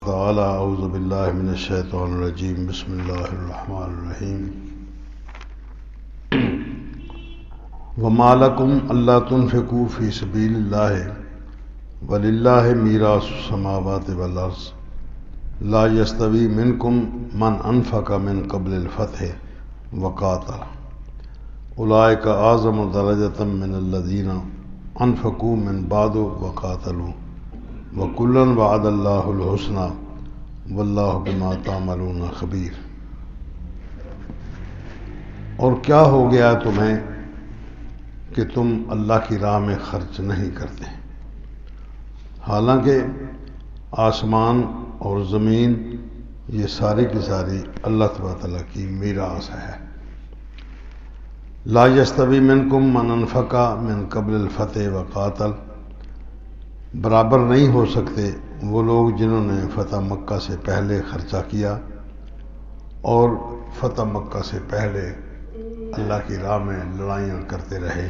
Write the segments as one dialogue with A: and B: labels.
A: تعالی اعوذ باللہ من الشیطان الرجیم بسم اللہ الرحمن الرحیم وما لکم الا تنفقوا فی سبیل اللہ وللہ میراث السماوات والارض لا یستوی منکم من انفق من قبل الفتح وقاتل اولئک اعظم درجۃ من الذین انفقوا من بعد وقاتلوا وَكُلًّا وَعَدَ اللَّهُ الْحُسْنَى وَاللَّهُ بِمَا تَعْمَلُونَ خَبِيرٌ۔ اور کیا ہو گیا تمہیں کہ تم اللہ کی راہ میں خرچ نہیں کرتے، حالانکہ آسمان اور زمین یہ ساری کی ساری اللہ تبارک و تعالیٰ کی میراث ہے۔ لا یستوی منکم من انفق من قبل الفتح وقاتل، برابر نہیں ہو سکتے وہ لوگ جنہوں نے فتح مکہ سے پہلے خرچہ کیا اور فتح مکہ سے پہلے اللہ کی راہ میں لڑائیاں کرتے رہے۔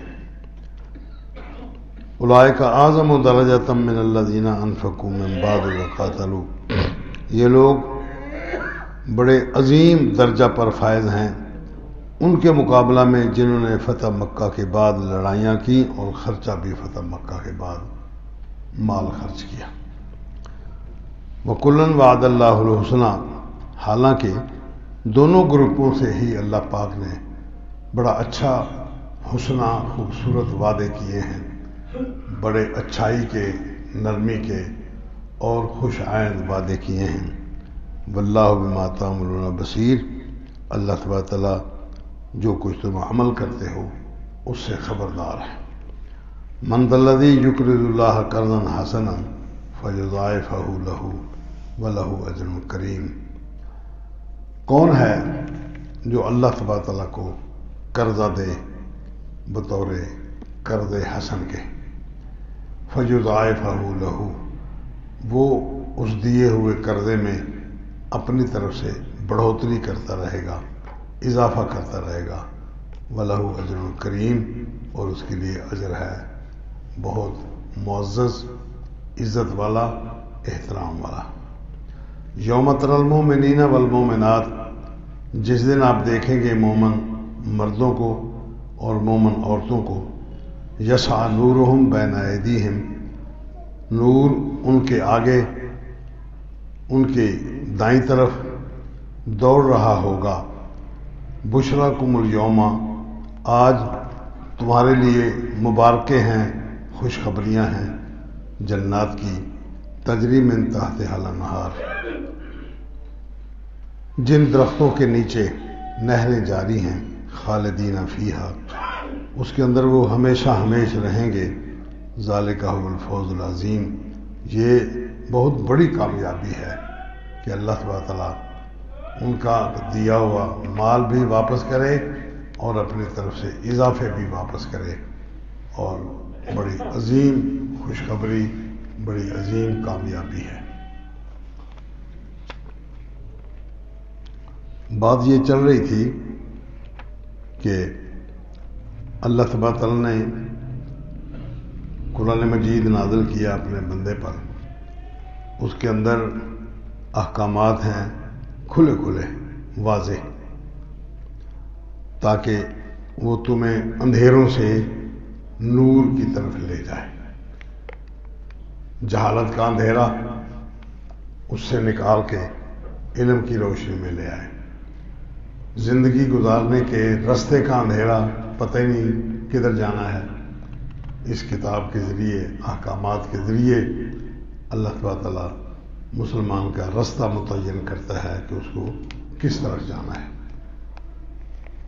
A: اولئک اعظم درجۃ من الذین انفقوا من بعد وقاتلوا، یہ لوگ بڑے عظیم درجہ پر فائز ہیں ان کے مقابلہ میں جنہوں نے فتح مکہ کے بعد لڑائیاں کی اور خرچہ بھی فتح مکہ کے بعد مال خرچ کیا۔ وَكُلًّا وَعَدَ اللَّهُ الْحُسْنَى، حالانکہ دونوں گروپوں سے ہی اللہ پاک نے بڑا اچھا حسنہ خوبصورت وعدے کیے ہیں، بڑے اچھائی کے، نرمی کے اور خوش آئند وعدے کیے ہیں۔ وَاللَّهُ بِمَا تَعْمَلُونَ بَصِيرٌ، اللہ تبارک تعالیٰ جو کچھ تم عمل کرتے ہو اس سے خبردار ہے۔ من ذا الذی یقرض اللہ قرضا حسنا فیضاعفہ لہ ولہ اجر کریم، کون ہے جو اللہ تبارک تعالیٰ کو قرضہ دے بطور قرض حسن کے، فیضاعفہ لہ، وہ اس دیے ہوئے قرضے میں اپنی طرف سے بڑھوتری کرتا رہے گا، اضافہ کرتا رہے گا، وَلَهُ أَجْرٌ کریم، اور اس کے لیے اجر ہے بہت معزز، عزت والا، احترام والا۔ یوم تری المؤمنین والمؤمنات، جس دن آپ دیکھیں گے مومن مردوں کو اور مومن عورتوں کو، یسعی نورہم بین ایدیہم، نور ان کے آگے ان کے دائیں طرف دوڑ رہا ہوگا، بشراکم الیوم، آج تمہارے لیے مبارکیں ہیں، خوشخبریاں ہیں جنات کی، تجری من تحتہا الانہار، جن درختوں کے نیچے نہریں جاری ہیں، خالدین فیہا، اس کے اندر وہ ہمیشہ ہمیش رہیں گے، ذالک هو الفوز العظیم، یہ بہت بڑی کامیابی ہے کہ اللہ تبارک تعالیٰ ان کا دیا ہوا مال بھی واپس کرے اور اپنی طرف سے اضافے بھی واپس کرے، اور بڑی عظیم خوشخبری، بڑی عظیم کامیابی ہے۔ بات یہ چل رہی تھی کہ اللہ تبارک تعالیٰ نے قرآن مجید نازل کیا اپنے بندے پر، اس کے اندر احکامات ہیں کھلے کھلے واضح، تاکہ وہ تمہیں اندھیروں سے نور کی طرف لے جائے، جہالت کا اندھیرا اس سے نکال کے علم کی روشنی میں لے آئے، زندگی گزارنے کے رستے کا اندھیرا پتہ ہی نہیں کدھر جانا ہے، اس کتاب کے ذریعے، احکامات کے ذریعے اللہ تبارک تعالیٰ مسلمان کا رستہ متعین کرتا ہے کہ اس کو کس طرف جانا ہے،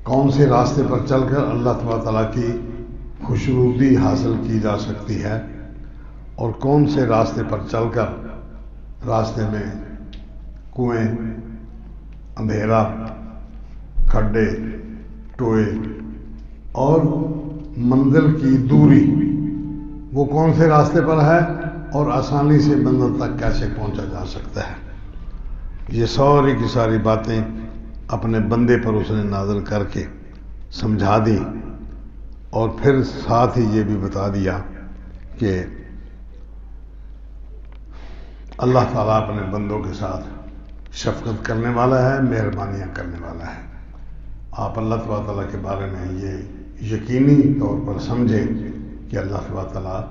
A: کون سے راستے پر چل کر اللہ تبارک تعالیٰ کی خوشنودی حاصل کی جا سکتی ہے، اور کون سے راستے پر چل کر راستے میں کنویں، اندھیرا، کھڈے، ٹوئے اور منزل کی دوری، وہ کون سے راستے پر ہے اور آسانی سے منزل تک کیسے پہنچا جا سکتا ہے، یہ ساری کی ساری باتیں اپنے بندے پر اس نے نازل کر کے سمجھا دی، اور پھر ساتھ ہی یہ بھی بتا دیا کہ اللہ تعالیٰ اپنے بندوں کے ساتھ شفقت کرنے والا ہے، مہربانیاں کرنے والا ہے۔ آپ اللہ تبارک تعالیٰ کے بارے میں یہ یقینی طور پر سمجھیں کہ اللہ تبارک تعالیٰ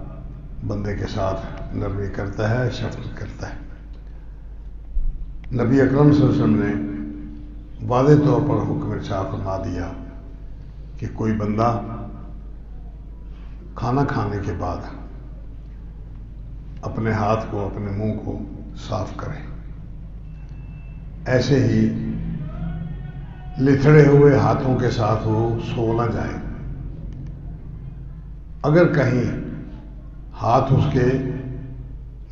A: بندے کے ساتھ نرمی کرتا ہے، شفقت کرتا ہے۔ نبی اکرم صلی اللہ علیہ وسلم نے واضح طور پر حکم ارشاد فرما دیا کہ کوئی بندہ کھانا کھانے کے بعد اپنے ہاتھ کو، اپنے منہ کو صاف کرے، ایسے ہی لتھڑے ہوئے ہاتھوں کے ساتھ وہ سو نہ جائے۔ اگر کہیں ہاتھ اس کے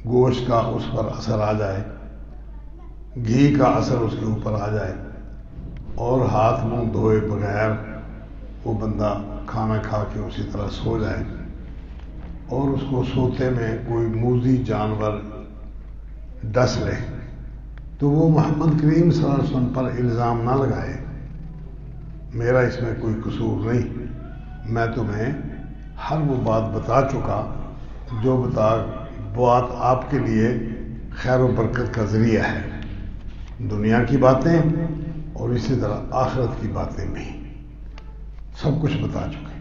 A: گوشت کا اس پر اثر آ جائے، گھی کا اثر اس کے اوپر آ جائے اور ہاتھ منہ دھوئے بغیر وہ بندہ کھانا کھا کے اسی طرح سو جائے اور اس کو سوتے میں کوئی موذی جانور ڈس لے، تو وہ محمد کریم صلی اللہ علیہ وسلم پر الزام نہ لگائے، میرا اس میں کوئی قصور نہیں، میں تمہیں ہر وہ بات بتا چکا جو بات آپ کے لیے خیر و برکت کا ذریعہ ہے، دنیا کی باتیں اور اسی طرح آخرت کی باتیں بھی سب کچھ بتا چکے۔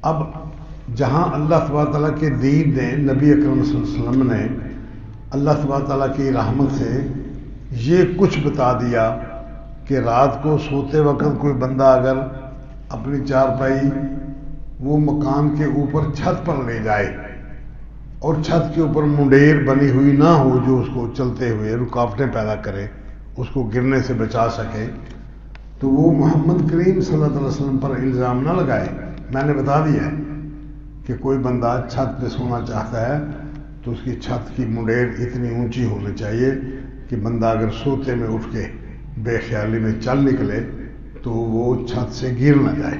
A: اب جہاں اللہ تبارک تعالیٰ کے دین نے، نبی اکرم صلی اللہ علیہ وسلم نے اللہ تبارک تعالیٰ کی رحمت سے یہ کچھ بتا دیا کہ رات کو سوتے وقت کوئی بندہ اگر اپنی چارپائی وہ مکان کے اوپر چھت پر لے جائے اور چھت کے اوپر منڈیر بنی ہوئی نہ ہو جو اس کو چلتے ہوئے رکاوٹیں پیدا کرے، اس کو گرنے سے بچا سکے، تو وہ محمد کریم صلی اللہ علیہ وسلم پر الزام نہ لگائے۔ میں نے بتا دیا ہے کہ کوئی بندہ چھت پہ سونا چاہتا ہے تو اس کی چھت کی منڈیر اتنی اونچی ہونی چاہیے کہ بندہ اگر سوتے میں اٹھ کے بے خیالی میں چل نکلے تو وہ چھت سے گر نہ جائے۔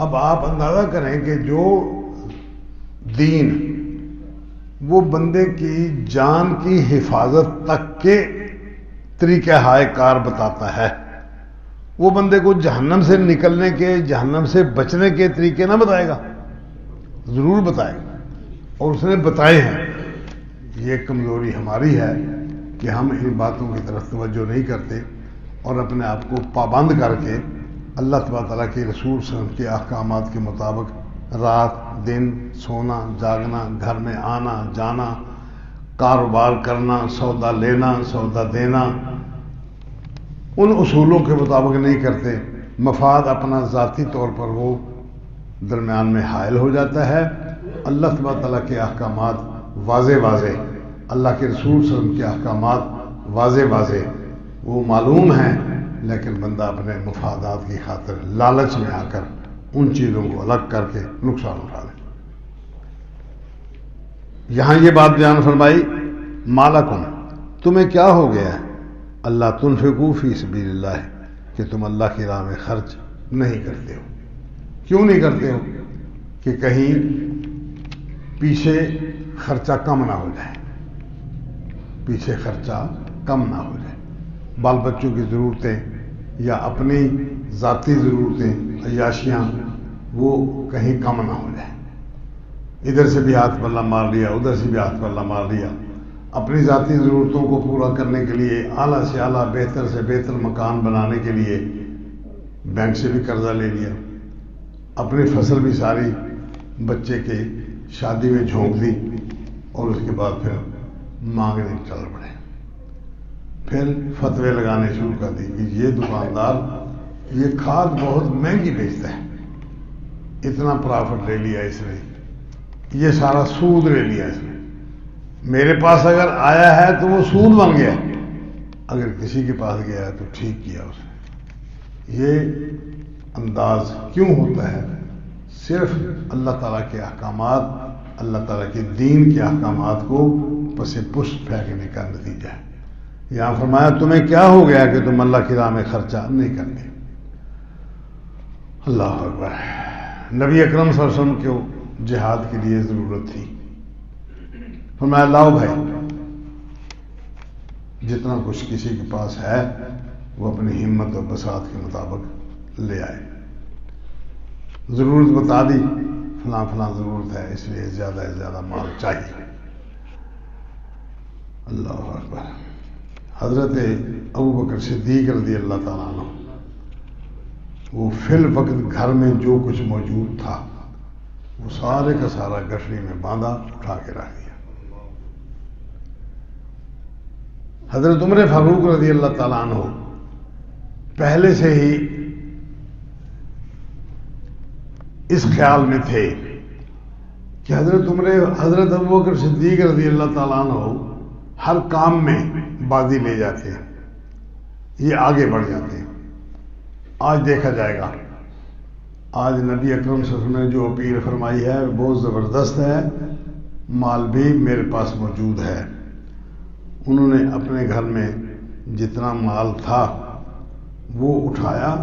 A: اب آپ اندازہ کریں کہ جو دین وہ بندے کی جان کی حفاظت تک کے طریقہ ہائے کار بتاتا ہے، وہ بندے کو جہنم سے نکلنے کے، جہنم سے بچنے کے طریقے نہ بتائے گا، ضرور بتائے گا، اور اس نے بتائے ہیں۔ یہ کمزوری ہماری ہے کہ ہم ان باتوں کی طرف توجہ نہیں کرتے اور اپنے آپ کو پابند کر کے اللہ تبارک تعالیٰ کے رسول صلی اللہ علیہ وسلم کے احکامات کے مطابق رات دن سونا جاگنا، گھر میں آنا جانا، کاروبار کرنا، سودا لینا سودا دینا، ان اصولوں کے مطابق نہیں کرتے، مفاد اپنا ذاتی طور پر وہ درمیان میں حائل ہو جاتا ہے۔ اللہ تبارک تعالیٰ کے احکامات واضح واضح، اللہ کے رسول صلی اللہ علیہ وسلم کے احکامات واضح واضح وہ معلوم ہیں، لیکن بندہ اپنے مفادات کی خاطر لالچ میں آ کر ان چیزوں کو الگ کر کے نقصان اٹھا لے۔ یہاں یہ بات بیان فرمائی، مالکم تمہیں کیا ہو گیا ہے اللہ تنفقوا فی سبیل اللہ، کہ تم اللہ کی راہ میں خرچ نہیں کرتے ہو۔ کیوں نہیں کرتے ہو؟ کہ کہیں پیچھے خرچہ کم نہ ہو جائے، پیچھے خرچہ کم نہ ہو جائے، بال بچوں کی ضرورتیں یا اپنی ذاتی ضرورتیں عیاشیاں وہ کہیں کم نہ ہو جائیں، ادھر سے بھی ہاتھ پلہ مار لیا ادھر سے بھی ہاتھ پلہ مار لیا، اپنی ذاتی ضرورتوں کو پورا کرنے کے لیے اعلیٰ سے اعلیٰ بہتر سے بہتر مکان بنانے کے لیے بینک سے بھی قرضہ لے لیا، اپنی فصل بھی ساری بچے کے شادی میں جھونک دی اور اس کے بعد پھر مانگنے چل پڑے، پھر فتوے لگانے شروع کر دی کہ یہ دکاندار یہ کھاد بہت مہنگی بیچتا ہے، اتنا پرافٹ لے لیا اس نے، یہ سارا سود لے لیا اس نے، میرے پاس اگر آیا ہے تو وہ سود بن گیا، اگر کسی کے پاس گیا ہے تو ٹھیک کیا اس نے۔ یہ انداز کیوں ہوتا ہے؟ صرف اللہ تعالیٰ کے احکامات، اللہ تعالیٰ کے دین کے احکامات کو پس پشت پھینکنے کا نتیجہ ہے۔ یہاں فرمایا تمہیں کیا ہو گیا کہ تم اللہ کی راہ میں خرچہ نہیں کرتے۔ اللہ اکبر۔ نبی اکرم صلی اللہ علیہ وسلم کو جہاد کے لیے ضرورت تھی، فرمایا لاؤ بھائی، جتنا کچھ کسی کے پاس ہے وہ اپنی ہمت اور بساط کے مطابق لے آئے، ضرورت بتا دی فلاں فلاں ضرورت ہے اس لیے زیادہ سے زیادہ مال چاہیے۔ اللہ اکبر. حضرت ابو بکر صدیق رضی اللہ تعالیٰ عنہ وہ فی الوقت گھر میں جو کچھ موجود تھا وہ سارے کا سارا گٹھڑی میں باندھا اٹھا کے رکھ دیا. حضرت عمر فاروق رضی اللہ تعالیٰ عنہ پہلے سے ہی اس خیال میں تھے کہ حضرت ابو بکر صدیق رضی اللہ تعالیٰ عنہ ہر کام میں بازی لے جاتے ہیں, یہ آگے بڑھ جاتے ہیں. آج دیکھا جائے گا, آج نبی اکرم صلی اللہ علیہ وسلم نے جو اپیل فرمائی ہے بہت زبردست ہے. مال بھی میرے پاس موجود ہے. انہوں نے اپنے گھر میں جتنا مال تھا وہ اٹھایا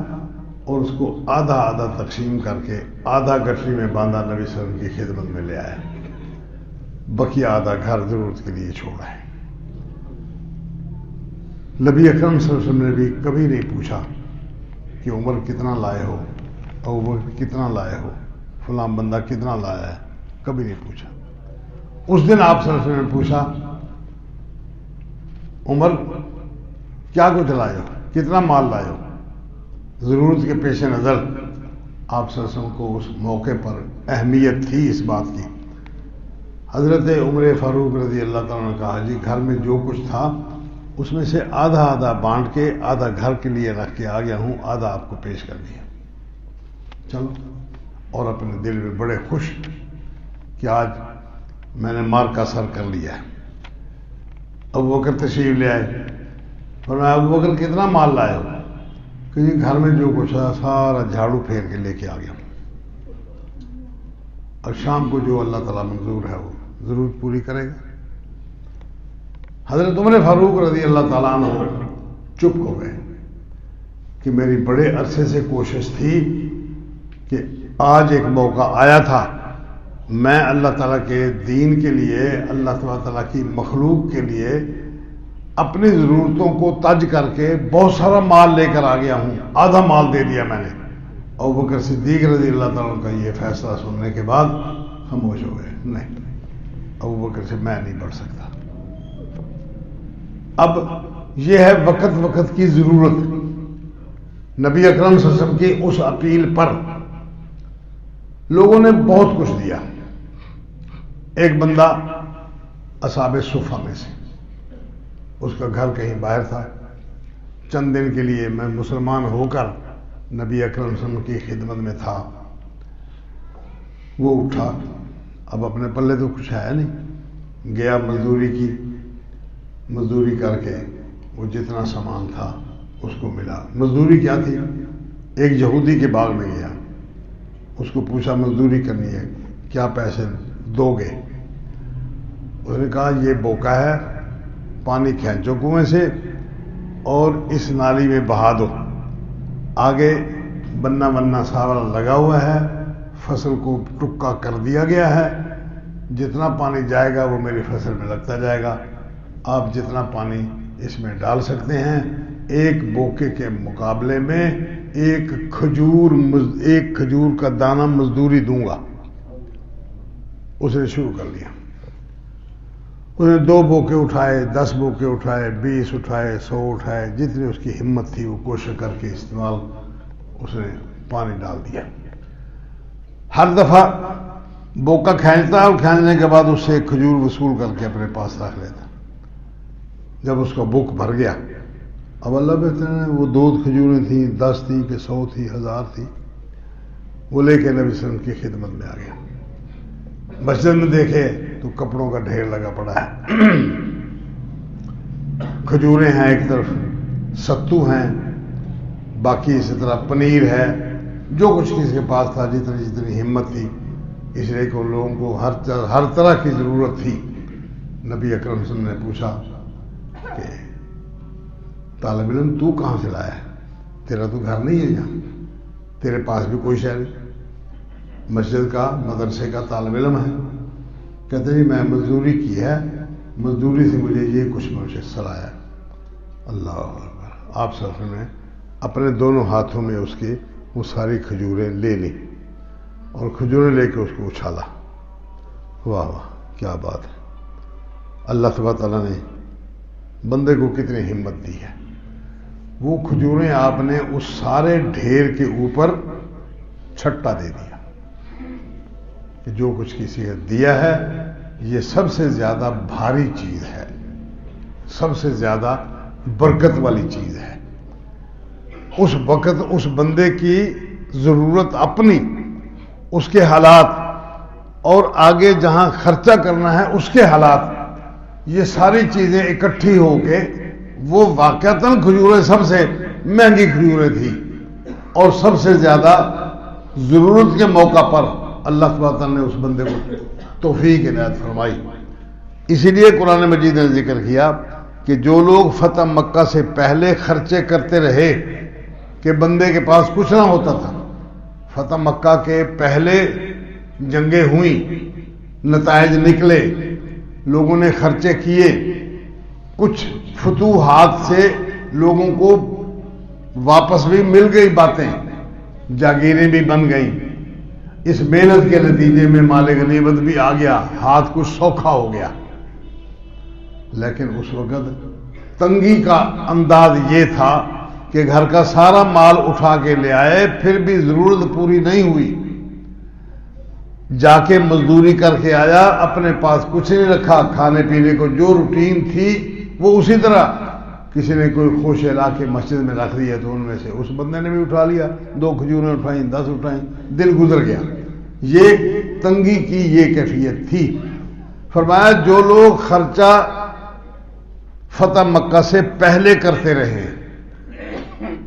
A: اور اس کو آدھا آدھا تقسیم کر کے آدھا گٹھڑی میں باندھا نبی صلی اللہ علیہ وسلم کی خدمت میں لے آیا. بقیہ آدھا گھر ضرورت کے لیے چھوڑا ہے. نبی اکرم صلی اللہ علیہ وسلم نے بھی کبھی نہیں پوچھا کہ عمر کتنا لائے ہو, ابو بکر کتنا لائے ہو, فلاں بندہ کتنا لایا ہے, کبھی نہیں پوچھا. اس دن آپ صلی اللہ علیہ وسلم نے پوچھا عمر کیا کچھ لائے ہو, کتنا مال لائے ہو. ضرورت کے پیش نظر آپ صلی اللہ علیہ وسلم کو اس موقع پر اہمیت تھی اس بات کی. حضرت عمر فاروق رضی اللہ تعالیٰ نے کہا جی گھر میں جو کچھ تھا اس میں سے آدھا آدھا بانٹ کے آدھا گھر کے لیے رکھ کے آ گیا ہوں, آدھا آپ کو پیش کر دیا. چلو, اور اپنے دل میں بڑے خوش کہ آج میں نے مار کا سر کر لیا ہے. ابو بکر تشریف لے آئے اور میں ابو بکر کتنا مال لائے ہو کہ جی گھر میں جو کچھ ہے سارا جھاڑو پھیر کے لے کے آ گیا ہوں, اور شام کو جو اللہ تعالیٰ منظور ہے وہ ضرور پوری کرے گا. حضرت عمر فاروق رضی اللہ تعالیٰ عنہ چپ ہو گئے کہ میری بڑے عرصے سے کوشش تھی کہ آج ایک موقع آیا تھا, میں اللہ تعالیٰ کے دین کے لیے, اللہ تعالیٰ کی مخلوق کے لیے اپنی ضرورتوں کو تج کر کے بہت سارا مال لے کر آ گیا ہوں, آدھا مال دے دیا میں نے. ابو بکر صدیق رضی اللہ تعالیٰ کا یہ فیصلہ سننے کے بعد خاموش ہو گئے. نہیں, ابو بکر سے میں نہیں بڑھ سکتا. اب یہ ہے وقت کی ضرورت. نبی اکرم صلی اللہ علیہ وسلم کی اس اپیل پر لوگوں نے بہت کچھ دیا. ایک بندہ اصحاب صفہ میں سے, اس کا گھر کہیں باہر تھا, چند دن کے لیے میں مسلمان ہو کر نبی اکرم صلی اللہ علیہ وسلم کی خدمت میں تھا. وہ اٹھا, اب اپنے پلے تو کچھ ہے نہیں, گیا مزدوری کی, مزدوری کر کے وہ جتنا سامان تھا اس کو ملا. مزدوری کیا تھی؟ ایک یہودی کے باغ میں گیا, اس کو پوچھا مزدوری کرنی ہے کیا پیسے دو گے؟ اس نے کہا یہ بوکا ہے, پانی کھینچو کنویں سے اور اس نالی میں بہا دو, آگے بننا سارا لگا ہوا ہے, فصل کو ٹکا کر دیا گیا ہے, جتنا پانی جائے گا وہ میری فصل میں لگتا جائے گا, آپ جتنا پانی اس میں ڈال سکتے ہیں, ایک بوکے کے مقابلے میں ایک کھجور کا دانہ مزدوری دوں گا. اس نے شروع کر لیا. اس نے 2 بوکے اٹھائے, 10 بوکے اٹھائے, 20 اٹھائے, 100 اٹھائے, جتنی اس کی ہمت تھی وہ کوشش کر کے استعمال اس نے پانی ڈال دیا. ہر دفعہ بوکا کھینچتا اور کھینچنے کے بعد اس سے ایک کھجور وصول کر کے اپنے پاس رکھ لیتا. جب اس کا بک بھر گیا, اب اللہ بہتر ہے وہ 2 کھجوریں تھیں, 10 تھی کہ 100 تھی, 1000 تھی, وہ لے کے نبی صلی اللہ علیہ وسلم کی خدمت میں آ گیا. مسجد میں دیکھے تو کپڑوں کا ڈھیر لگا پڑا ہے, کھجوریں ہیں ایک طرف, ستو ہیں, باقی اسی طرح پنیر ہے, جو کچھ کسی کے پاس تھا, جتنی ہمت تھی, اس لیے کہ ان لوگوں کو ہر طرح کی ضرورت تھی. نبی اکرم صلی اللہ علیہ وسلم نے پوچھا کہ طالب علم تو کہاں سے لایا ہے, تیرا تو گھر نہیں ہے یہاں, تیرے پاس بھی کوئی شے نہیں, مسجد کا مدرسے کا طالب علم ہے. کہتے جی میں مزدوری کی ہے, مزدوری سے مجھے یہ کچھ میسر آیا. اللہ اکبر. آپ صلی اللہ علیہ وسلم نے اپنے دونوں ہاتھوں میں اس کی وہ ساری کھجوریں لے لی اور کھجوریں لے کے اس کو اچھالا. واہ واہ کیا بات ہے. اللہ تبارک تعالیٰ نے بندے کو کتنی ہمت دی ہے. وہ کھجوریں آپ نے اس سارے ڈھیر کے اوپر چھٹا دے دیا کہ جو کچھ کسی نے دیا ہے یہ سب سے زیادہ بھاری چیز ہے، سب سے زیادہ برکت والی چیز ہے. اس وقت اس بندے کی ضرورت اپنی، اس کے حالات اور آگے جہاں خرچہ کرنا ہے اس کے حالات، یہ ساری چیزیں اکٹھی ہو کے وہ واقعتاً کھجوریں سب سے مہنگی کھجوریں تھی اور سب سے زیادہ ضرورت کے موقع پر اللہ تعالیٰ نے اس بندے کو توفیق عنایت فرمائی. اسی لیے قرآن مجید نے ذکر کیا کہ جو لوگ فتح مکہ سے پہلے خرچے کرتے رہے کہ بندے کے پاس کچھ نہ ہوتا تھا. فتح مکہ کے پہلے جنگیں ہوئیں، نتائج نکلے، لوگوں نے خرچے کیے، کچھ فتوحات سے لوگوں کو واپس بھی مل گئی باتیں، جاگیریں بھی بن گئیں. اس محنت کے نتیجے میں مال غنیمت بھی آ گیا، ہاتھ کچھ سوکھا ہو گیا. لیکن اس وقت تنگی کا انداز یہ تھا کہ گھر کا سارا مال اٹھا کے لے آئے، پھر بھی ضرورت پوری نہیں ہوئی. جا کے مزدوری کر کے آیا، اپنے پاس کچھ نہیں رکھا، کھانے پینے کو جو روٹین تھی وہ اسی طرح. کسی نے کوئی خوش لا کے مسجد میں رکھ دیا تو ان میں سے اس بندے نے بھی اٹھا لیا، 2 کھجوریں اٹھائیں، 10 اٹھائیں، دل گزر گیا. یہ تنگی کی یہ کیفیت تھی. فرمایا جو لوگ خرچہ فتح مکہ سے پہلے کرتے رہے،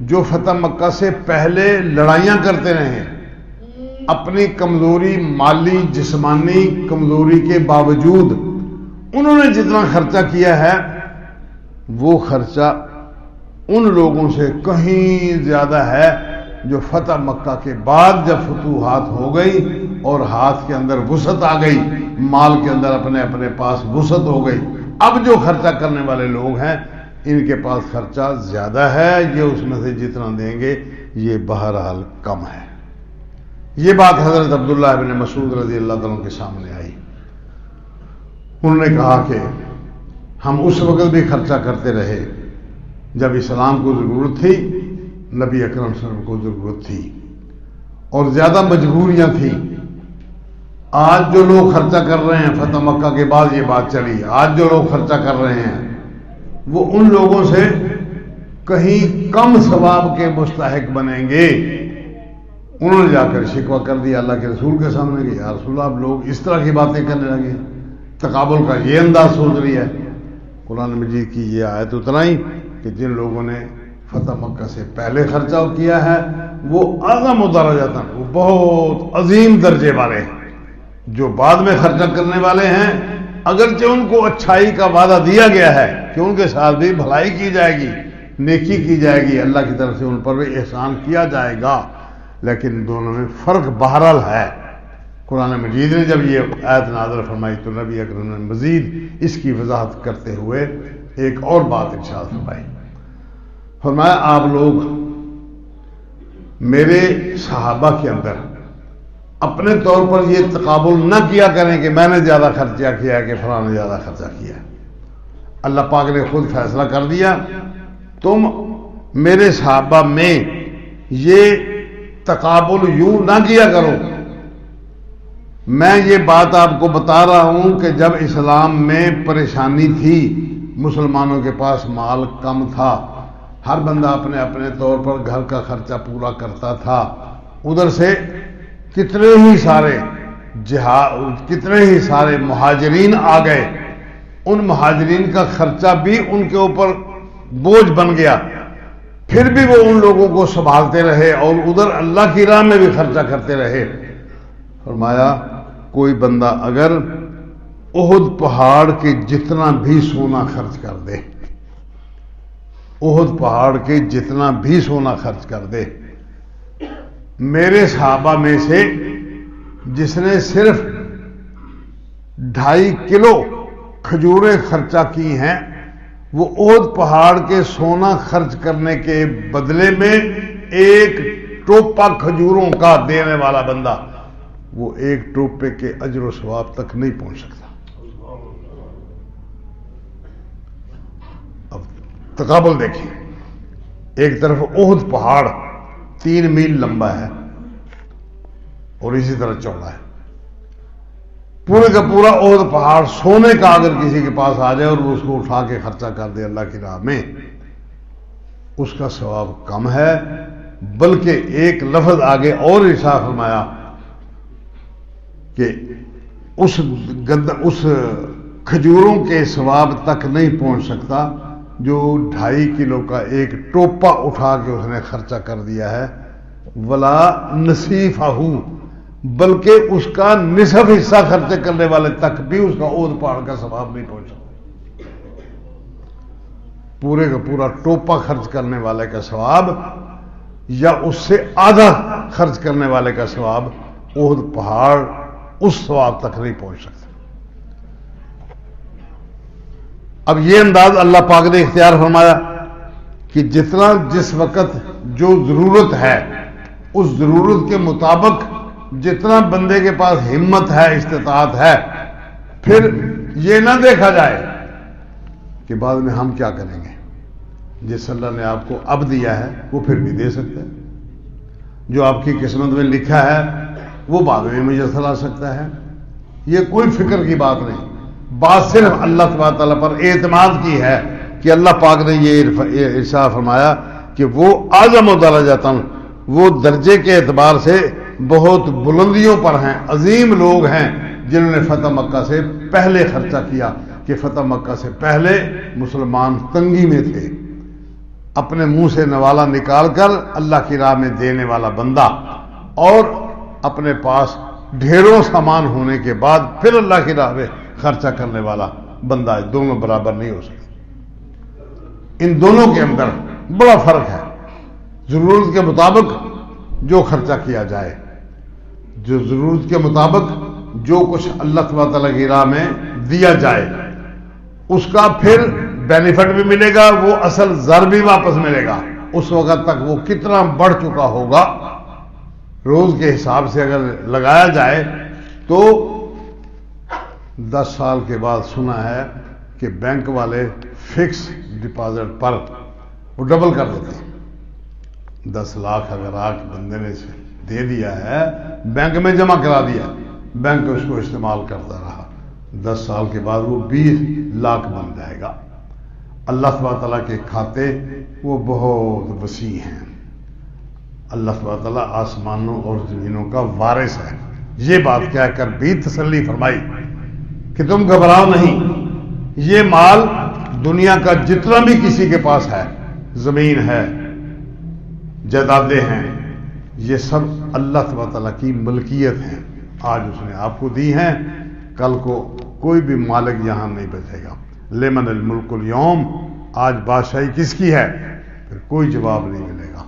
A: جو فتح مکہ سے پہلے لڑائیاں کرتے رہے، اپنی کمزوری، مالی جسمانی کمزوری کے باوجود انہوں نے جتنا خرچہ کیا ہے وہ خرچہ ان لوگوں سے کہیں زیادہ ہے جو فتح مکہ کے بعد جب فتوحات ہو گئی اور ہاتھ کے اندر وسعت آ گئی، مال کے اندر اپنے اپنے پاس وسعت ہو گئی. اب جو خرچہ کرنے والے لوگ ہیں ان کے پاس خرچہ زیادہ ہے، یہ اس میں سے جتنا دیں گے یہ بہرحال کم ہے. یہ بات حضرت عبداللہ ابن مسعود رضی اللہ تعالیٰ کے سامنے آئی. انہوں نے کہا کہ ہم اس وقت بھی خرچہ کرتے رہے جب اسلام کو ضرورت تھی، نبی اکرم صلی اللہ علیہ وسلم کو ضرورت تھی اور زیادہ مجبوریاں تھیں. آج جو لوگ خرچہ کر رہے ہیں، فتح مکہ کے بعد یہ بات چلی، آج جو لوگ خرچہ کر رہے ہیں وہ ان لوگوں سے کہیں کم ثواب کے مستحق بنیں گے. انہوں نے جا کر شکوہ کر دیا اللہ کے رسول کے سامنے کہ یا رسول اللہ، آپ لوگ اس طرح کی باتیں کرنے لگے، تقابل کا یہ انداز سوچ رہی ہے. قرآن مجید کی یہ آیت اترائی کہ جن لوگوں نے فتح مکہ سے پہلے خرچہ کیا ہے وہ اعظم درجہ، وہ بہت عظیم درجے والے ہیں. جو بعد میں خرچہ کرنے والے ہیں اگرچہ ان کو اچھائی کا وعدہ دیا گیا ہے کہ ان کے ساتھ بھی بھلائی کی جائے گی، نیکی کی جائے گی، اللہ کی طرف سے ان پر بھی احسان کیا جائے گا، لیکن دونوں میں فرق بہرحال ہے. قرآن مجید نے جب یہ آیت نازل فرمائی تو نبی اکرم نے مزید اس کی وضاحت کرتے ہوئے ایک اور بات ارشاد فرمائی. فرمایا آپ لوگ میرے صحابہ کے اندر اپنے طور پر یہ تقابل نہ کیا کریں کہ میں نے زیادہ خرچہ کیا کہ فلاں نے زیادہ خرچہ کیا. اللہ پاک نے خود فیصلہ کر دیا تم میرے صحابہ میں یہ تقابل یوں نہ کیا کرو. میں یہ بات آپ کو بتا رہا ہوں کہ جب اسلام میں پریشانی تھی، مسلمانوں کے پاس مال کم تھا، ہر بندہ اپنے اپنے طور پر گھر کا خرچہ پورا کرتا تھا، ادھر سے کتنے ہی سارے مہاجرین آ گئے، ان مہاجرین کا خرچہ بھی ان کے اوپر بوجھ بن گیا، پھر بھی وہ ان لوگوں کو سنبھالتے رہے اور ادھر اللہ کی راہ میں بھی خرچہ کرتے رہے. فرمایا کوئی بندہ اگر احد پہاڑ کے جتنا بھی سونا خرچ کر دے، احد پہاڑ کے جتنا بھی سونا خرچ کر دے، میرے صحابہ میں سے جس نے صرف 2.5 کلو کھجوریں خرچہ کی ہیں، وہ احد پہاڑ کے سونا خرچ کرنے کے بدلے میں 1 ٹوپا کھجوروں کا دینے والا بندہ وہ 1 ٹوپے کے اجر و ثواب تک نہیں پہنچ سکتا. تقابل دیکھیں، ایک طرف احد پہاڑ 3 میل لمبا ہے اور اسی طرح چوڑا ہے، پورے کا پورا احد پہاڑ سونے کا اگر کسی کے پاس آ جائے اور وہ اس کو اٹھا کے خرچہ کر دے اللہ کی راہ میں، اس کا ثواب کم ہے، بلکہ ایک لفظ آگے اور ارشاد فرمایا کہ اس کھجوروں کے ثواب تک نہیں پہنچ سکتا جو 2.5 کلو کا ایک ٹوپا اٹھا کے اس نے خرچہ کر دیا ہے، ولا نصیفہ، بلکہ اس کا نصف حصہ خرچے کرنے والے تک بھی اس کا احد پہاڑ کا ثواب نہیں پہنچ سکتا۔ پورے کا پورا ٹوپا خرچ کرنے والے کا ثواب یا اس سے آدھا خرچ کرنے والے کا ثواب احد پہاڑ اس ثواب تک نہیں پہنچ سکتا۔ اب یہ انداز اللہ پاک نے اختیار فرمایا کہ جتنا جس وقت جو ضرورت ہے اس ضرورت کے مطابق جتنا بندے کے پاس ہمت ہے، استطاعت ہے، پھر یہ نہ دیکھا جائے کہ بعد میں ہم کیا کریں گے۔ جس اللہ نے آپ کو اب دیا ہے وہ پھر بھی دے سکتا ہے، جو آپ کی قسمت میں لکھا ہے وہ بعد میں میسر آ سکتا ہے۔ یہ کوئی فکر کی بات نہیں، بات صرف اللہ تبارک تعالیٰ پر اعتماد کی ہے کہ اللہ پاک نے یہ ارشاد فرمایا کہ وہ اعظم درجاتن، وہ درجے کے اعتبار سے بہت بلندیوں پر ہیں، عظیم لوگ ہیں جنہوں نے فتح مکہ سے پہلے خرچہ کیا، کہ فتح مکہ سے پہلے مسلمان تنگی میں تھے، اپنے منہ سے نوالا نکال کر اللہ کی راہ میں دینے والا بندہ اور اپنے پاس ڈھیروں سامان ہونے کے بعد پھر اللہ کی راہ میں خرچہ کرنے والا بندہ ہے، دونوں برابر نہیں ہو سکتے۔ ان دونوں کے اندر بڑا فرق ہے۔ ضرورت کے مطابق جو خرچہ کیا جائے، جو ضرورت کے مطابق جو کچھ اللہ تبارک تعالیٰ کی راہ میں دیا جائے اس کا پھر بینیفٹ بھی ملے گا، وہ اصل زر بھی واپس ملے گا۔ اس وقت تک وہ کتنا بڑھ چکا ہوگا روز کے حساب سے اگر لگایا جائے تو 10 سال کے بعد سنا ہے کہ بینک والے فکس ڈپازٹ پر وہ ڈبل کر دیتے ہیں۔ 10 لاکھ اگر آج بندے نے دے دیا ہے، بینک میں جمع کرا دیا، بینک اس کو استعمال کرتا رہا، 10 سال کے بعد وہ 20 لاکھ بن جائے گا۔ اللہ تبارک تعالیٰ کے کھاتے وہ بہت وسیع ہیں۔ اللہ تبارک تعالیٰ آسمانوں اور زمینوں کا وارث ہے۔ یہ بات کہہ کر بھی تسلی فرمائی کہ تم گھبراؤ نہیں، یہ مال دنیا کا جتنا بھی کسی کے پاس ہے، زمین ہے، جائیدادیں ہیں، یہ سب اللہ تبارک تعالیٰ کی ملکیت ہیں۔ آج اس نے آپ کو دی ہیں، کل کو کوئی بھی مالک یہاں نہیں بچے گا۔ لمن الملک اليوم، آج بادشاہی کس کی ہے؟ پھر کوئی جواب نہیں ملے گا،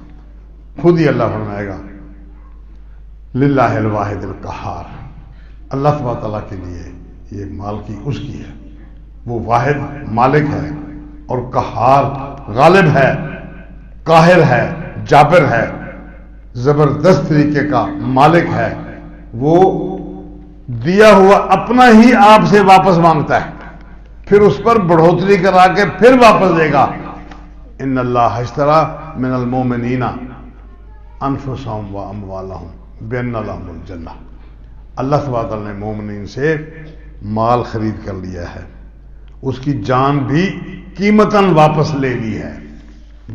A: خود ہی اللہ فرمائے گا للہ الواحد القہار، اللہ تبارک تعالیٰ کے لیے یہ مالکی اس کی ہے، وہ واحد مالک ہے اور قہار غالب ہے، قاہر ہے، جابر ہے، زبردست طریقے کا مالک ہے۔ وہ دیا ہوا اپنا ہی آپ سے واپس مانگتا ہے، پھر اس پر بڑھوتری کرا کے پھر واپس دے گا۔ ان اللہ اشترى من المؤمنین انفسهم واموالهم بان لهم الجنہ، اللہ تبارک تعالیٰ نے مومنین سے مال خرید کر لیا ہے، اس کی جان بھی قیمتاً واپس لے لی ہے۔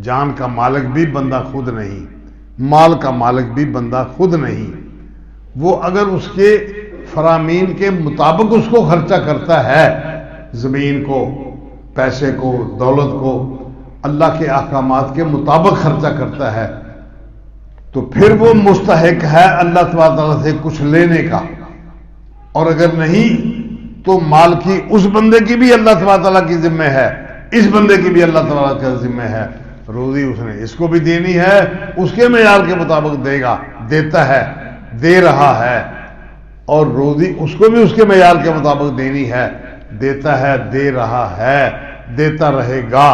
A: جان کا مالک بھی بندہ خود نہیں، مال کا مالک بھی بندہ خود نہیں، وہ اگر اس کے فرامین کے مطابق اس کو خرچہ کرتا ہے، زمین کو، پیسے کو، دولت کو اللہ کے احکامات کے مطابق خرچہ کرتا ہے تو پھر وہ مستحق ہے اللہ تبارک تعالیٰ سے کچھ لینے کا، اور اگر نہیں تو مال کی اس بندے کی بھی اللہ تبارک تعالیٰ کی ذمہ ہے، اس بندے کی بھی اللہ تعالیٰ کا ذمہ ہے، روزی اس نے اس کو بھی دینی ہے، اس کے معیار کے مطابق دے گا، دیتا ہے، دے رہا ہے، اور روزی اس کو بھی اس کے معیار کے مطابق دینی ہے، دیتا ہے، دے رہا ہے، دیتا رہے گا۔